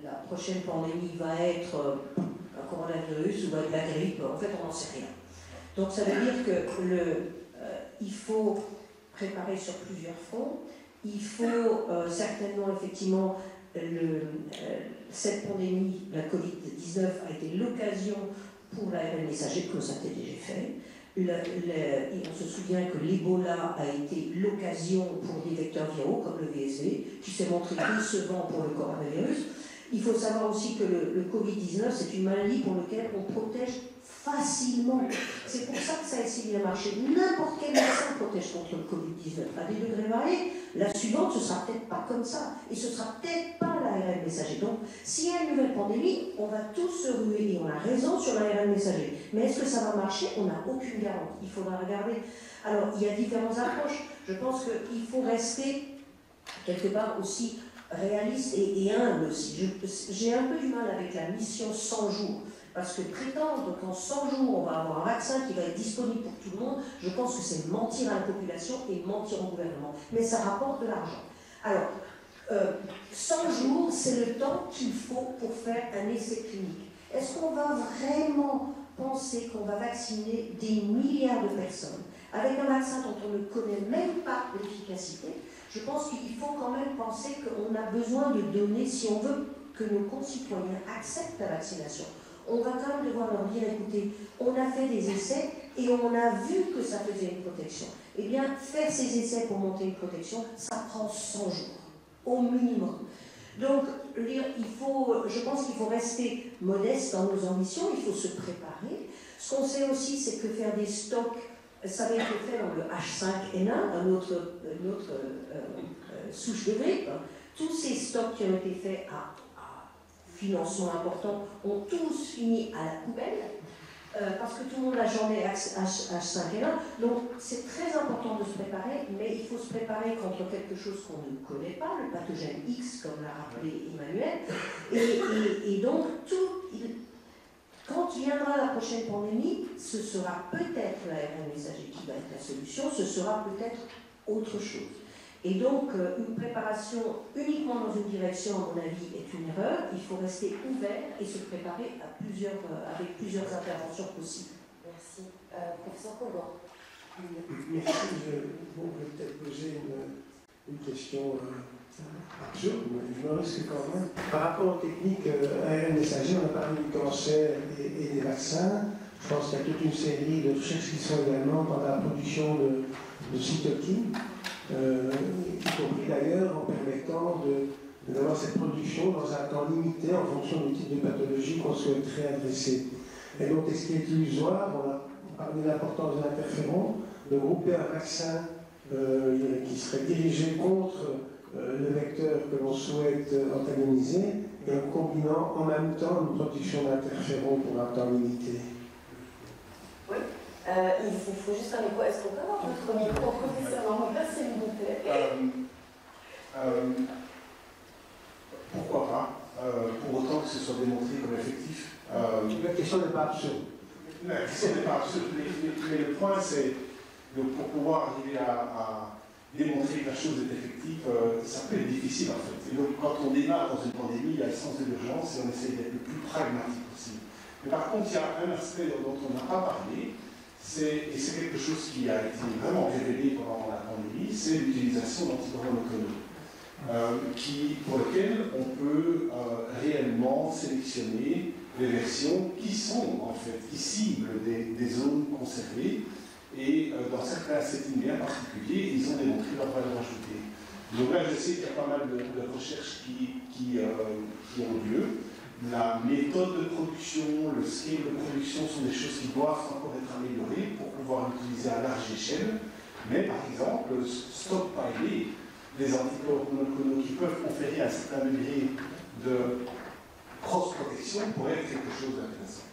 S9: la prochaine pandémie va être un coronavirus ou va être la grippe, en fait on n'en sait rien. Donc ça veut dire que il faut préparer sur plusieurs fronts. Il faut certainement effectivement cette pandémie, la Covid-19, a été l'occasion pour l'ARN messager, que ça a été déjà fait, On se souvient que l'Ebola a été l'occasion pour des vecteurs viraux comme le VSV, qui s'est montré décevant pour le coronavirus. Il faut savoir aussi que le Covid-19, c'est une maladie pour laquelle on protège facilement. C'est pour ça que ça a si bien marché. N'importe quel vaccin protège contre le Covid-19 à des degrés variés. La suivante, ce sera peut-être pas comme ça. Et ce sera peut-être pas l'ARN messager. Donc, s'il y a une nouvelle pandémie, on va tous se ruer, et on a raison, sur l'ARN messager. Mais est-ce que ça va marcher? On n'a aucune garantie. Il faudra regarder. Alors, il y a différentes approches. Je pense qu'il faut rester quelque part aussi réaliste et humble aussi. J'ai un peu du mal avec la mission 100 jours. Parce que prétendre qu'en 100 jours, on va avoir un vaccin qui va être disponible pour tout le monde, je pense que c'est mentir à la population et mentir au gouvernement. Mais ça rapporte de l'argent. Alors, 100 jours, c'est le temps qu'il faut pour faire un essai clinique. Est-ce qu'on va vraiment penser qu'on va vacciner des milliards de personnes avec un vaccin dont on ne connaît même pas l'efficacité? Je pense qu'il faut quand même penser qu'on a besoin de données, si on veut que nos concitoyens acceptent la vaccination. On va quand même devoir leur dire, écoutez, on a fait des essais et on a vu que ça faisait une protection. Eh bien, faire ces essais pour monter une protection, ça prend 100 jours, au minimum. Donc, je pense qu'il faut rester modeste dans nos ambitions, il faut se préparer. Ce qu'on sait aussi, c'est que faire des stocks, ça avait été fait dans le H5N1, une autre souche de grippe. Tous ces stocks qui ont été faits à financement important ont tous fini à la poubelle parce que tout le monde a jamais H5N1. Donc c'est très important de se préparer, mais il faut se préparer contre quelque chose qu'on ne connaît pas, le pathogène X, comme l'a rappelé Emmanuel. Et donc, quand viendra la prochaine pandémie, ce sera peut-être l'ARN messager qui va être la solution, ce sera peut-être autre chose. Et donc, une préparation uniquement dans une direction, à mon avis, est une erreur. Il faut rester ouvert et se préparer avec plusieurs interventions possibles.
S1: Merci. Professeur Colban.
S10: Merci. Je vais peut-être poser une question absurde, mais je me risque quand même. Par rapport aux techniques ARN messager, on a parlé du cancer et des vaccins. Je pense qu'il y a toute une série de recherches qui sont également dans la production de cytokines. Y compris d'ailleurs en permettant d'avoir cette production dans un temps limité en fonction du type de pathologie qu'on souhaiterait adresser. Et donc, ce qui est illusoire, on a parlé de l'importance de l'interféron, de grouper un vaccin qui serait dirigé contre le vecteur que l'on souhaite antagoniser, et en combinant en même temps une production d'interféron pour un temps limité.
S1: Oui. Il faut juste un micro. Est-ce qu'on peut avoir votre micro, professeur Normand, s'il vous plaît?
S3: Pourquoi pas, pour autant que ce soit démontré comme effectif.
S10: La question n'est pas absurde.
S3: La question n'est pas absurde, mais le point c'est que pour pouvoir arriver à démontrer que la chose est effective, ça peut être difficile en fait. Et donc quand on démarre dans une pandémie, il y a le sens de l'urgence et on essaie d'être le plus pragmatique possible. Mais par contre, il y a un aspect dont on n'a pas parlé, et c'est quelque chose qui a été vraiment révélé pendant la pandémie, c'est l'utilisation d'anticorps monoclonaux, pour lequel on peut réellement sélectionner des versions qui sont en fait, qui ciblent des zones conservées, et dans certains settings bien particuliers, ils ont démontré leur valeur ajoutée. Donc là, je sais qu'il y a pas mal de recherches qui ont lieu. La méthode de production, le scale de production sont des choses qui doivent encore être améliorées pour pouvoir l'utiliser à large échelle. Mais par exemple, stockpiler des anticorps monoclonaux qui peuvent conférer un certain degré de cross-protection pourrait être quelque chose d'intéressant.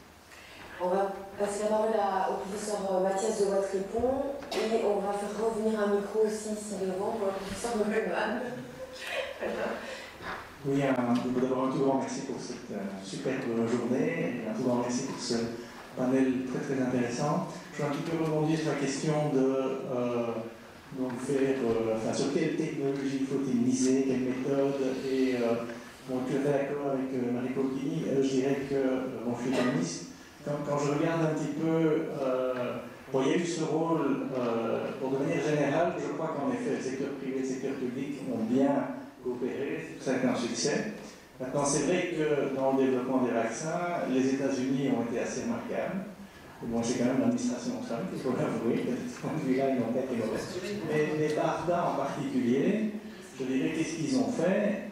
S1: On va passer la parole au professeur Mathias de Watt-Répond et on va faire revenir un micro aussi ici devant pour le professeur Mollman.
S11: Oui, d'abord un tout grand merci pour cette superbe journée et un tout grand merci pour ce panel très très intéressant. Je vais un petit peu rebondir sur la question sur quelle technologie faut-il miser, quelle méthode, et bon, tu es d'accord avec Marie-Paul Guigny, je dirais que je suis économiste. Quand je regarde un petit peu, il y a eu ce rôle, de manière générale, je crois qu'en effet, le secteur privé et le secteur public ont bien coopéré, ça a été un succès. Maintenant, c'est vrai que dans le développement des vaccins, les États-Unis ont été assez remarquables. Bon, c'est quand même l'administration Trump, il faut l'avouer, de ce point de vue-là, ils n'ont pas été mauvais. Mais les BARDA en particulier, je dirais, qu'est-ce qu'ils ont fait?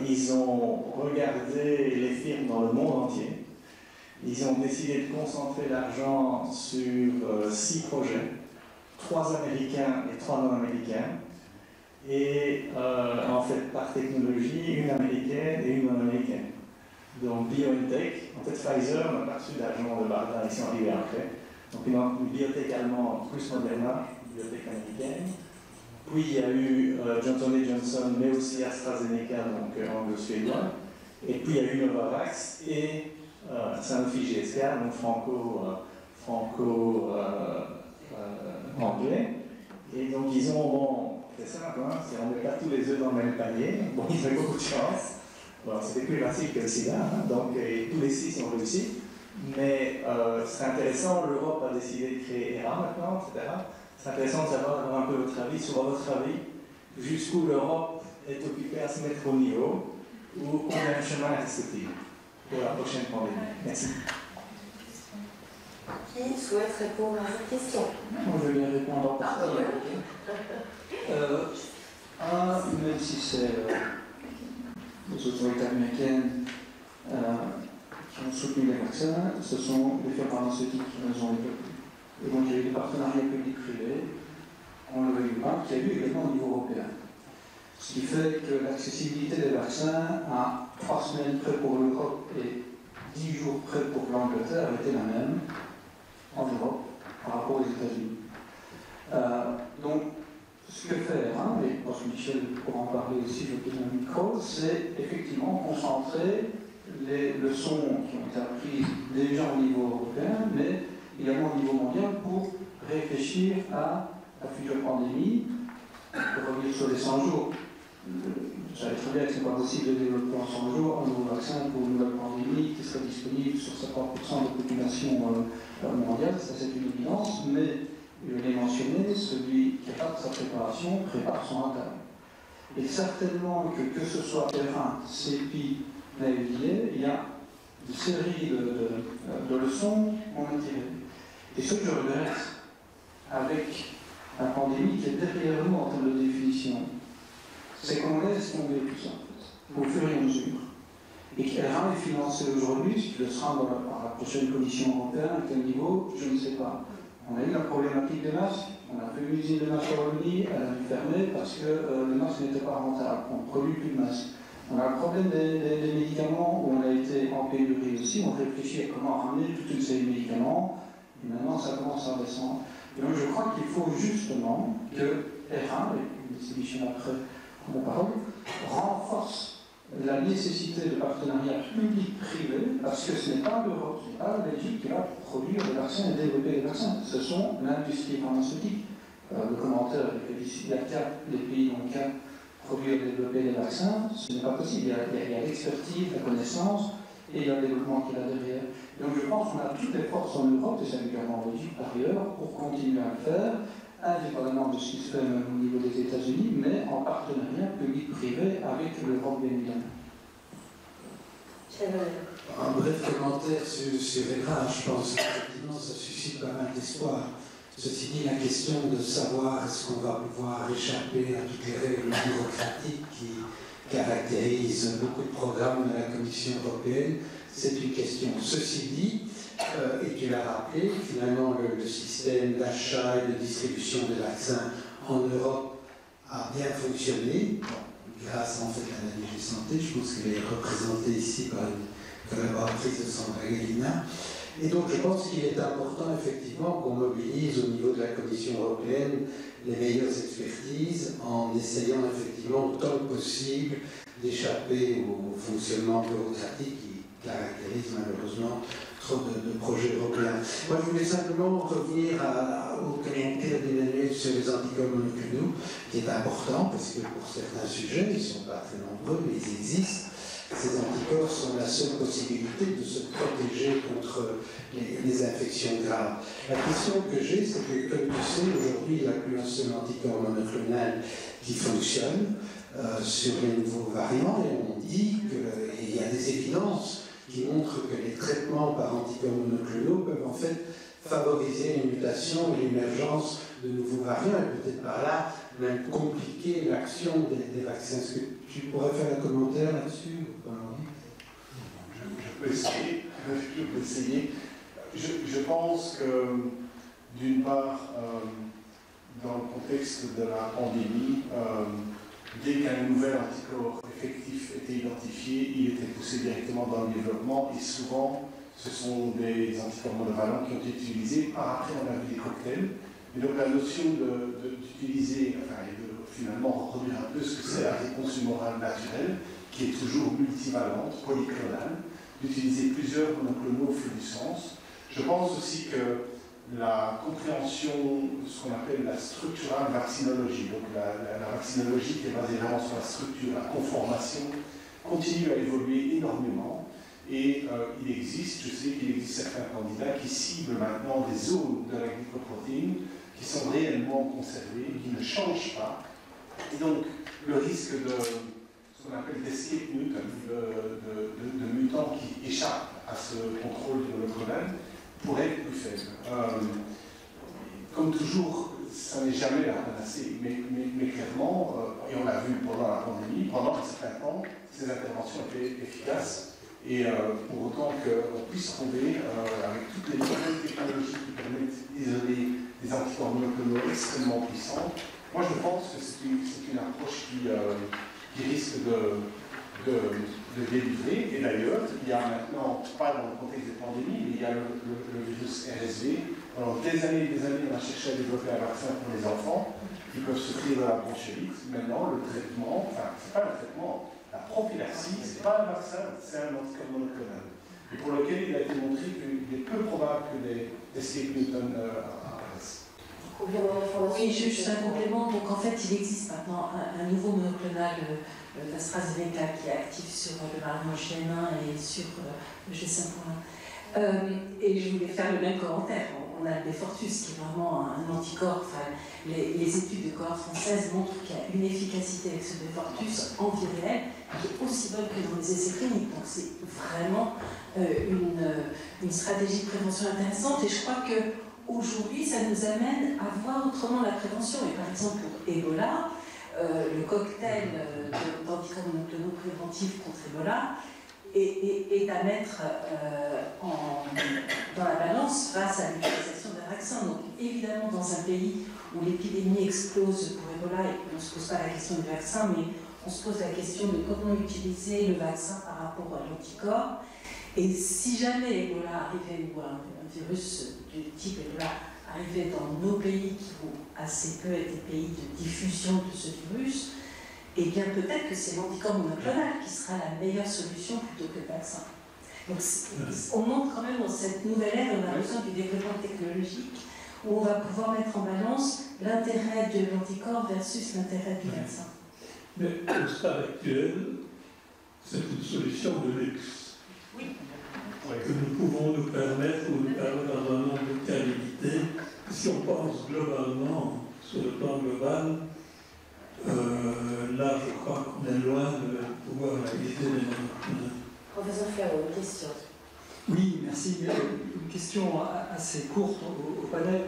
S11: Ils ont regardé les firmes dans le monde entier. Ils ont décidé de concentrer l'argent sur 6 projets, 3 américains et 3 non-américains. Et en fait, par technologie, une américaine et une non-américaine. Donc BioNTech, en fait Pfizer n'a pas reçu d'argent de BARDA, ils sont arrivés après. Donc une biotech allemande plus Moderna, une biotech américaine. Puis il y a eu Johnson & Johnson, mais aussi AstraZeneca, donc anglo-suédois. Et puis il y a eu Novavax et Sanofi GSK, donc franco-anglais. Et donc ils ont, bon, c'est simple, hein, on ne met pas tous les œufs dans le même panier, bon, ils ont eu beaucoup de chance. Bon, c'était plus facile que le sida, hein, donc tous les 6 ont réussi. Mais c'est intéressant, l'Europe a décidé de créer ERA maintenant, etc. C'est intéressant de savoir, d'avoir un peu votre avis sur votre avis, jusqu'où l'Europe est occupée à se mettre au niveau, ou combien de chemin reste-t-il pour la prochaine pandémie. Merci.
S1: Qui souhaite répondre à cette question?
S7: Moi, je vais bien répondre en partie. Même si c'est les autorités américaines qui ont soutenu les vaccins, ce sont les firmes pharmaceutiques qui les ont développés. Et donc, il y a eu des partenariats publics-privés, on le veut pas, qu'il y a eu également au niveau européen. Ce qui fait que l'accessibilité des vaccins à 3 semaines près pour l'Europe et 10 jours près pour l'Angleterre était la même en Europe par rapport aux États-Unis. Donc, ce que fait ERA, et je pense que Michel pourra en parler aussi, je vais donner un micro, c'est effectivement concentrer les leçons qui ont été apprises déjà au niveau européen, mais également au niveau mondial pour réfléchir à la future pandémie, pour revenir sur les 100 jours. Vous savez très bien que ce n'est pas possible de développer en 100 jours un nouveau vaccin pour une nouvelle pandémie qui serait disponible sur 50% de la population mondiale, ça c'est une évidence, mais je l'ai mentionné, celui qui n'a pas de sa préparation prépare son interne. Et certainement que ce soit terrain, CEPI, NAFDA, il y a une série de leçons qu'on a tirées. Et ce que je regrette avec la pandémie qui est derrière nous en termes de définition, c'est qu'on laisse tomber tout ça, en fait, au fur et à mesure. Et qu'ERA est financé aujourd'hui, ce qui le sera par la prochaine commission européenne, à quel niveau, je ne sais pas. On a eu la problématique des masques, on a fait une usine de masques à Wallonie, elle a dû fermer parce que les masques n'étaient pas rentables, on ne produit plus de masques. On a le problème des médicaments où on a été en pénurie aussi, on réfléchit à comment ramener toute une série de médicaments, et maintenant ça commence à descendre. Et donc je crois qu'il faut justement que ERA, et c'est Michel après mon parole, renforce la nécessité de partenariat public-privé, parce que ce n'est pas l'Europe, ce n'est pas la Belgique qui va produire des vaccins et développer des vaccins, ce sont l'industrie pharmaceutique. Le commentaire il y a 4, les pays dont 4 produire et développer des vaccins, ce n'est pas possible. Il y a l'expertise, la connaissance et il y a le développement qui est là derrière. Donc je pense qu'on a toutes les forces en Europe, et c'est également en Belgique par ailleurs, pour continuer à le faire, indépendamment de ce qui se fait même au niveau des États-Unis, mais en partenariat public-privé avec l'Europe bien évidemment.
S12: Un bref commentaire sur ERA, je pense qu'effectivement ça suscite pas mal d'espoir. Ceci dit, la question de savoir est-ce qu'on va pouvoir échapper à toutes les règles bureaucratiques qui caractérisent beaucoup de programmes de la Commission européenne, c'est une question. Ceci dit, et tu l'as rappelé, finalement le système d'achat et de distribution des vaccins en Europe a bien fonctionné, grâce en fait à la DG Santé, je pense qu'elle est représentée ici par une collaboratrice de Sandra Gallina. Et donc je pense qu'il est important effectivement qu'on mobilise au niveau de la Commission européenne les meilleures expertises en essayant effectivement autant que possible d'échapper au fonctionnement bureaucratique qui caractérise malheureusement trop de projets européens. Moi je voulais simplement revenir au commentaire d'Emmanuel sur les anticorps monoclonaux, qui est important parce que pour certains sujets, ils ne sont pas très nombreux mais ils existent. Ces anticorps sont la seule possibilité de se protéger contre les infections graves. La question que j'ai, c'est que, comme tu sais, aujourd'hui, il n'y a plus un seul anticorps monoclonal qui fonctionne sur les nouveaux variants, et on dit qu'il y a des évidences qui qui montrent que les traitements par anticorps monoclonaux peuvent en fait favoriser une mutation et l'émergence de nouveaux variants et peut-être par là même compliquer l'action des vaccins. Est-ce que tu pourrais faire un commentaire là-dessus?
S3: Je peux essayer. Je pense que, d'une part, dans le contexte de la pandémie, dès qu'un nouvel anticorps effectif était identifié, il était poussé directement dans le développement et souvent, ce sont des anticorps monovalents qui ont été utilisés. Par après, on a vu des cocktails. Et donc, la notion d'utiliser, enfin, et de finalement reproduire un peu ce que c'est la réponse humorale naturelle, qui est toujours multivalente, polyclonale, d'utiliser plusieurs monoclonaux au fil du sens. Je pense aussi que la compréhension de ce qu'on appelle la structurale vaccinologie, donc la vaccinologie qui est basée vraiment sur la structure, la conformation, continue à évoluer énormément. Et il existe, je sais qu'il existe certains candidats qui ciblent maintenant des zones de la glycoprotéine qui sont réellement conservées, qui ne changent pas. Et donc, le risque de ce qu'on appelle d'escape mutant, de mutants qui échappent à ce contrôle du monoclonal, pourrait être plus faible. Comme toujours, ça n'est jamais la panacée, mais clairement, et on l'a vu pendant la pandémie, pendant un certain temps, ces interventions étaient efficaces. Et pour autant qu'on puisse trouver, avec toutes les nouvelles technologies qui permettent d'isoler des anticorps monoclonaux extrêmement puissants, moi je pense que c'est une approche qui risque de délivrer. Et d'ailleurs, il y a maintenant, pas dans le contexte des pandémies, mais il y a le virus RSV. Pendant des années, on a cherché à développer un vaccin pour les enfants qui peuvent souffrir de la bronchiolite. Maintenant, le traitement, enfin, c'est pas le traitement, la prophylaxie, ce n'est pas un vaccin, c'est un anticorps monoclonal. Et pour lequel il a été montré qu'il est peu probable que des escape mutants apparaissent.
S8: Oui, juste un complément. Donc en fait, il existe maintenant un nouveau monoclonal d'AstraZeneca qui est actif sur le variant GN1 et sur le G5.1. Et je voulais faire le même commentaire. On a le Beyfortus qui est vraiment un anticorps. Enfin, les études de cohorte française montrent qu'il y a une efficacité avec ce Beyfortus en vie réelle qui est aussi bonne que dans les essais cliniques. Donc c'est vraiment une stratégie de prévention intéressante. Et je crois qu'aujourd'hui, ça nous amène à voir autrement la prévention. Et par exemple, pour Ebola, le cocktail d'anticorps monoclonaux préventifs contre Ebola est à mettre dans la balance face à l'utilisation d'un vaccin. Donc évidemment, dans un pays où l'épidémie explose pour Ebola et qu'on ne se pose pas la question du vaccin, mais on se pose la question de comment utiliser le vaccin par rapport à l'anticorps. Et si jamais Ebola arrivait, ou un virus du type Ebola arrivait dans nos pays qui ont assez peu été pays de diffusion de ce virus, eh bien peut-être que c'est l'anticorps monoclonal qui sera la meilleure solution plutôt que le vaccin. Donc on montre quand même dans cette nouvelle ère, on a besoin du développement technologique où on va pouvoir mettre en balance l'intérêt de l'anticorps versus l'intérêt du vaccin.
S6: Mais au stade actuel, c'est une solution de luxe.
S8: Oui.
S6: Que nous pouvons nous permettre dans un nombre de cas limité. Si on pense globalement, sur le plan global, là je crois qu'on est loin de pouvoir utiliser les monoclonaux.
S1: Professeur Ferro, une question.
S13: Oui, merci. Une question assez courte au panel.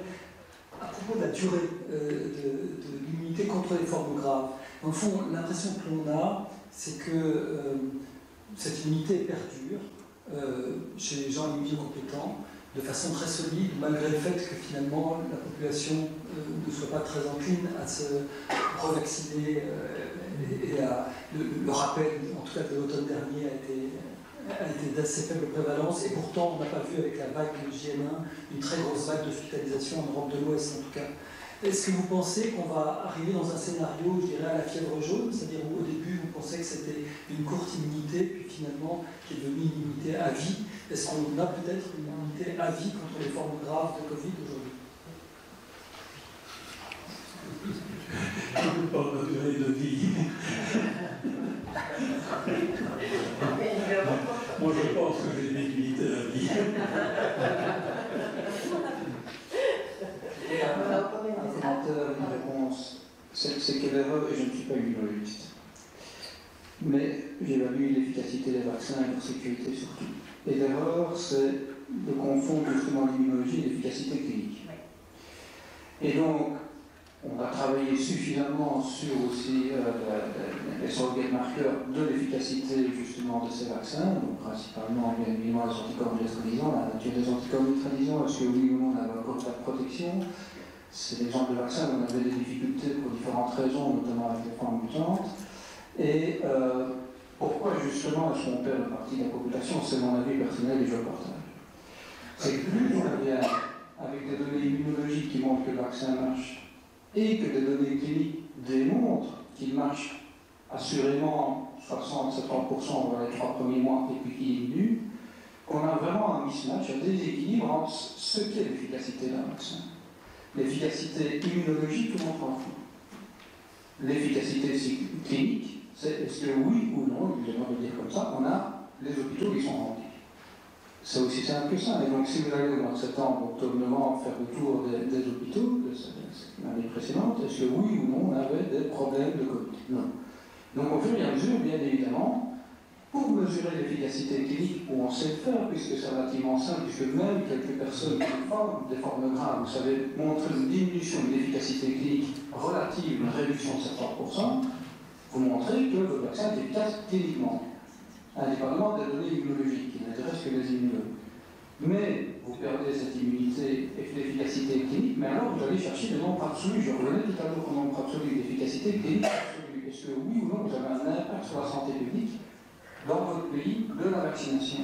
S13: À propos de la durée de l'immunité contre les formes graves. Dans le fond, l'impression que l'on a, c'est que cette immunité perdure chez les gens immunocompétents de façon très solide, malgré le fait que finalement la population ne soit pas très encline à se revacciner. Le rappel, en tout cas de l'automne dernier, a été d'assez faible prévalence, et pourtant on n'a pas vu avec la vague JN1 une très grosse vague d'hospitalisation en Europe de l'Ouest en tout cas. Est-ce que vous pensez qu'on va arriver dans un scénario, je dirais, à la fièvre jaune, c'est-à-dire où au début vous pensez que c'était une courte immunité, puis finalement qui est devenue une immunité à vie? Est-ce qu'on a peut-être une immunité à vie contre les formes graves de Covid aujourd'hui?
S6: Je ne parle pas de durée de vie. Moi je pense que j'ai une immunité à vie.
S7: Une réponse. C'est qu'Evereux, et je ne suis pas immunologiste, mais j'évalue l'efficacité des vaccins et leur sécurité surtout. et l'erreur, c'est de confondre justement l'immunologie et l'efficacité clinique. Et donc, on a travaillé suffisamment sur aussi les surrogates marqueurs de l'efficacité justement de ces vaccins, donc principalement bien évidemment les anticorps neutralisants, la nature des anticorps neutralisants, est-ce que oui ou non on avait encore de la protection? C'est l'exemple de vaccin où on avait des difficultés pour différentes raisons, notamment avec les formes mutantes. Et pourquoi justement est-ce qu'on perd une partie de la population? C'est mon avis personnel et je le partage. C'est que plus on vient avec des données immunologiques qui montrent que le vaccin marche et que des données cliniques démontrent qu'il marche assurément 60-70% dans les 3 premiers mois et puis qu'il diminue, qu'on a vraiment un mismatch, un déséquilibre entre ce qu'est l'efficacité d'un vaccin. L'efficacité immunologique, tout le monde s'en fout. L'efficacité clinique, c'est est-ce que oui ou non, excusez-moi de dire comme ça, on a les hôpitaux qui sont remplis. C'est aussi simple que ça. Et donc, si vous allez au mois de septembre, octobre, novembre faire le tour des hôpitaux de l'année précédente, est-ce que oui ou non on avait des problèmes de Covid? Non. Donc, au fur et à mesure, bien évidemment, pour mesurer l'efficacité clinique, où on sait le faire, puisque c'est relativement simple, puisque même quelques personnes qui forment des formes graves, vous savez, montrer une diminution de l'efficacité clinique relative, une réduction de 70%, vous montrez que le vaccin est efficace cliniquement, indépendamment des données immunologiques qui n'intéressent que les immunologues. Mais vous perdez cette immunité et l'efficacité clinique, mais alors vous allez chercher le nombre absolu. Je revenais tout à l'heure au nombre absolu d'efficacité clinique absolue. Est-ce que oui ou non vous avez un impact sur la santé publique dans votre pays de la vaccination?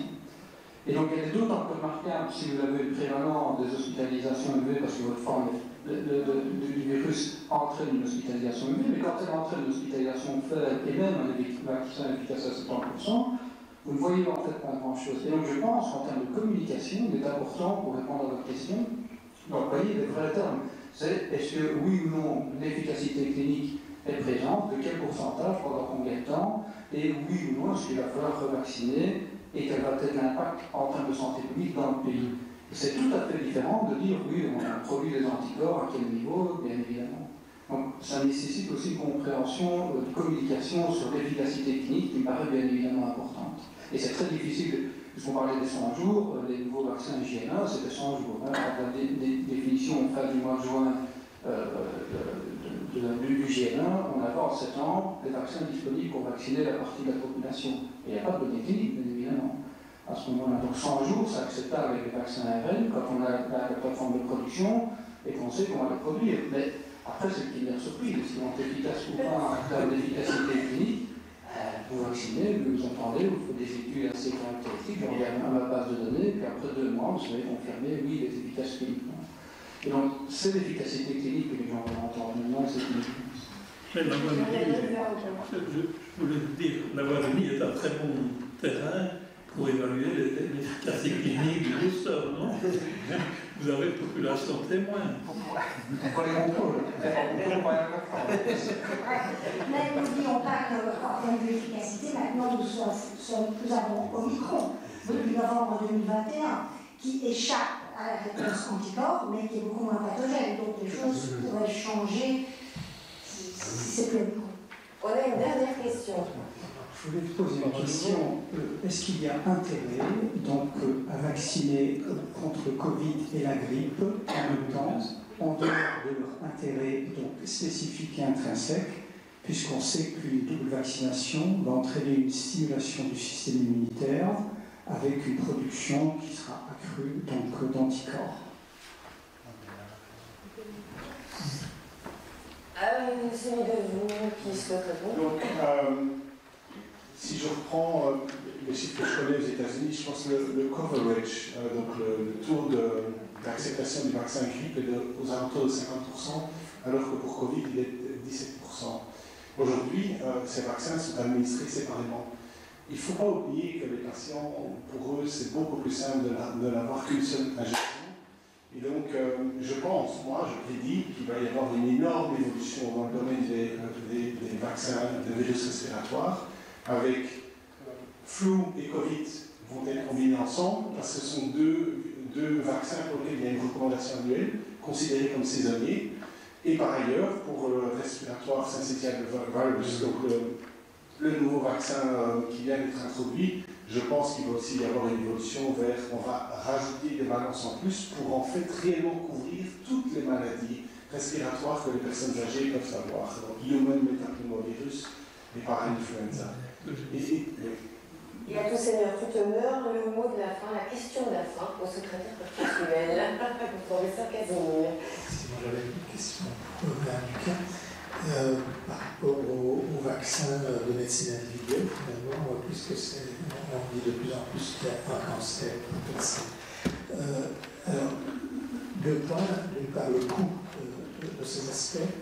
S7: Et donc il y a d'autant plus remarquable si vous avez une prévalence des hospitalisations élevées parce que votre forme du virus entraîne une hospitalisation élevée, mais quand elle entraîne une hospitalisation faible et même un vaccin efficace à 70%, vous ne voyez en fait pas grand-chose. Et donc je pense qu'en termes de communication, il est important, pour répondre à votre question, d'employer des vrais termes. C'est est-ce que oui ou non l'efficacité clinique est présente, de quel pourcentage, pendant combien de temps, et oui ou non est-ce qu'il va falloir revacciner et quel va être l'impact en termes de santé publique dans le pays. C'est tout à fait différent de dire oui, on a produit des anticorps, à quel niveau, bien évidemment. Donc ça nécessite aussi une compréhension de communication sur l'efficacité clinique qui me paraît bien évidemment importante. Et c'est très difficile, puisqu'on parlait des 100 jours, les nouveaux vaccins IgN1, c'était 100 jours. Hein, la définition fin du mois de juin du IgN1, on avait en septembre les vaccins disponibles pour vacciner la partie de la population. Et il n'y a pas de données cliniques, bien évidemment. À ce moment-là, donc 100 jours, c'est acceptable avec les vaccins ARN quand on a la plateforme de production et qu'on sait qu'on va les produire. Mais après, c'est une première surprise. Est-ce qu'ils vont être efficaces ou pas en termes d'efficacité clinique? Vous vaccinez, vous entendez, vous faites des études assez caractéristiques, je regarde à ma base de données, puis après 2 mois, vous savez confirmer, oui, il est efficace cliniquement. Et donc, c'est l'efficacité clinique que les gens vont entendre maintenant, c'est clinique.
S6: Mais la je voulais vous dire, la Wallonie est un très bon terrain pour évaluer l'efficacité clinique du booster, non? Vous avez une population témoin.
S2: Mais n'oublions pas qu'en termes d'efficacité, maintenant nous avons Omicron depuis novembre 2021 qui échappe à la réponse anticorps, mais qui est beaucoup moins pathogène. Donc les choses pourraient changer si c'est plus Omicron.
S1: On a une dernière question.
S12: Je voulais te poser une question. Est-ce qu'il y a intérêt donc, à vacciner contre le Covid et la grippe en même temps, en dehors de leur intérêt donc, spécifique et intrinsèque, puisqu'on sait qu'une double vaccination va entraîner une stimulation du système immunitaire avec une production qui sera accrue d'anticorps?
S1: Celui de vous qui souhaite répondre.
S3: Donc, si je reprends les chiffres que je connais aux États-Unis, je pense que le coverage, donc le taux d'acceptation du vaccin grippe est aux alentours de 50%, alors que pour Covid, il est de 17%. Aujourd'hui, ces vaccins sont administrés séparément. Il ne faut pas oublier que les patients, pour eux, c'est beaucoup plus simple de n'avoir qu'une seule injection. Et donc, je pense, moi, je prédis qu'il va y avoir une énorme évolution dans le domaine des vaccins de virus respiratoires, avec flu et Covid vont être combinés ensemble, parce que ce sont deux vaccins pour lesquels il y a une recommandation annuelle, considérés comme saisonniers. Et par ailleurs, pour le respiratoire syncytial virus, donc le nouveau vaccin qui vient d'être introduit, je pense qu'il va aussi y avoir une évolution vers, on va rajouter des balances en plus pour en fait réellement couvrir toutes les maladies respiratoires que les personnes âgées peuvent avoir. Donc, human metapneumovirus et para-influenza.
S1: Et à tous seigneurs, tout honneur, le mot de la fin, la question de la fin au secrétaire perpétuel, professeur Casimir.
S12: Moi j'avais une question pour Lucas. Par rapport au vaccin de médecine individuelle, finalement, puisque on dit de plus en plus qu'il y a un cancer potentiel. Alors, deux points, d'une part le coût de ces aspects,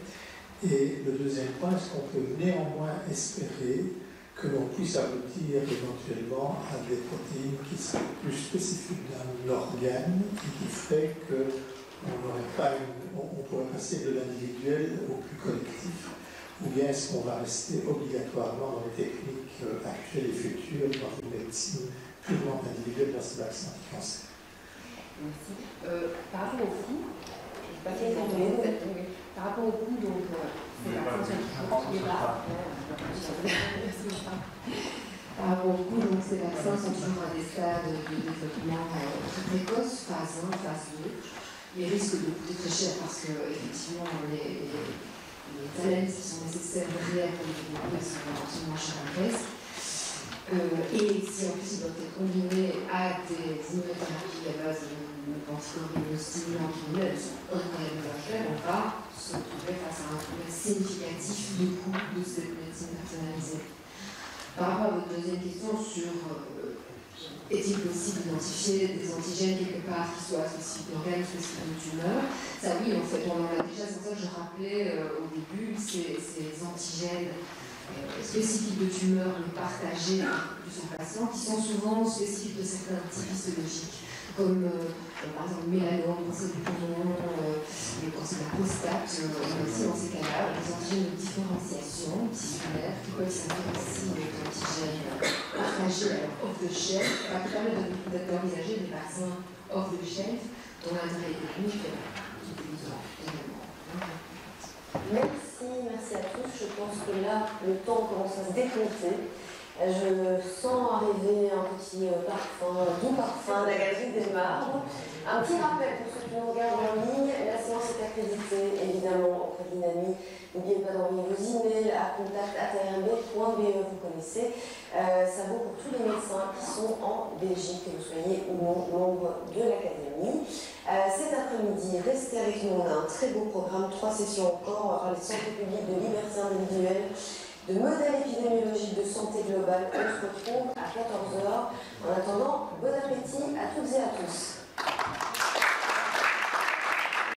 S12: et le deuxième point, est-ce qu'on peut néanmoins espérer que l'on puisse aboutir éventuellement à des protéines qui seraient plus spécifiques d'un organe et qui feraient on pourrait passer de l'individuel au plus collectif, ou bien est-ce qu'on va rester obligatoirement dans les techniques actuelles et futures dans une médecine purement individuelle dans ce vaccin anti-cancer?
S14: Merci. Par rapport au coût, par rapport au coût, donc,
S4: par rapport au coût, donc, ces vaccins sont toujours à des stades de développement très précoces, phase 1, phase 2. Ils risquent de coûter très cher parce que, effectivement, les analyses qui sont nécessaires derrière pour les développer sont absolument chères à la caisse. Et si en plus ils doivent être combinés à des immunothérapies à base d'anticorps immunostimulants qui elles sont incroyablement chères, on va se retrouver face à un problème significatif du coût de cette médecine personnalisée. Par rapport à votre deuxième question sur est-il possible d'identifier des antigènes quelque part qui soient spécifiques d'organes, spécifiques de tumeurs? Ça oui, en fait, on en a déjà, c'est pour ça que je rappelais au début, ces antigènes spécifiques de tumeurs partagés par plusieurs patients qui sont souvent spécifiques de certains types histologiques, comme par exemple le mélanome, le cancer du poumon, le cancer de la prostate. On a aussi dans ces cas-là des antigènes de différenciation tissulaire qui peuvent servir aussi d'antigènes partagés off-the-shelf, qui permettent d'être envisagés des vaccins off-the-shelf dont l'intérêt technique est évident également.
S1: Merci à tous. Je pense que là, le temps commence à se décompter. Je sens arriver un petit parfum, un doux parfum de la Galerie des Marbres. Un petit rappel pour ceux qui nous regardent en ligne, la séance est accréditée évidemment auprès d'Inami. N'oubliez pas d'envoyer vos emails à contact@rmb.be, vous connaissez. Ça vaut pour tous les médecins qui sont en Belgique, que vous soyez ou non membre de l'Académie. Cet après-midi, restez avec nous, on a un très beau programme, 3 sessions encore. On va parler de santé publique, de liberté individuelle, de modèle épidémiologique de santé globale. On se retrouve à 14h. En attendant, bon appétit à toutes et à tous.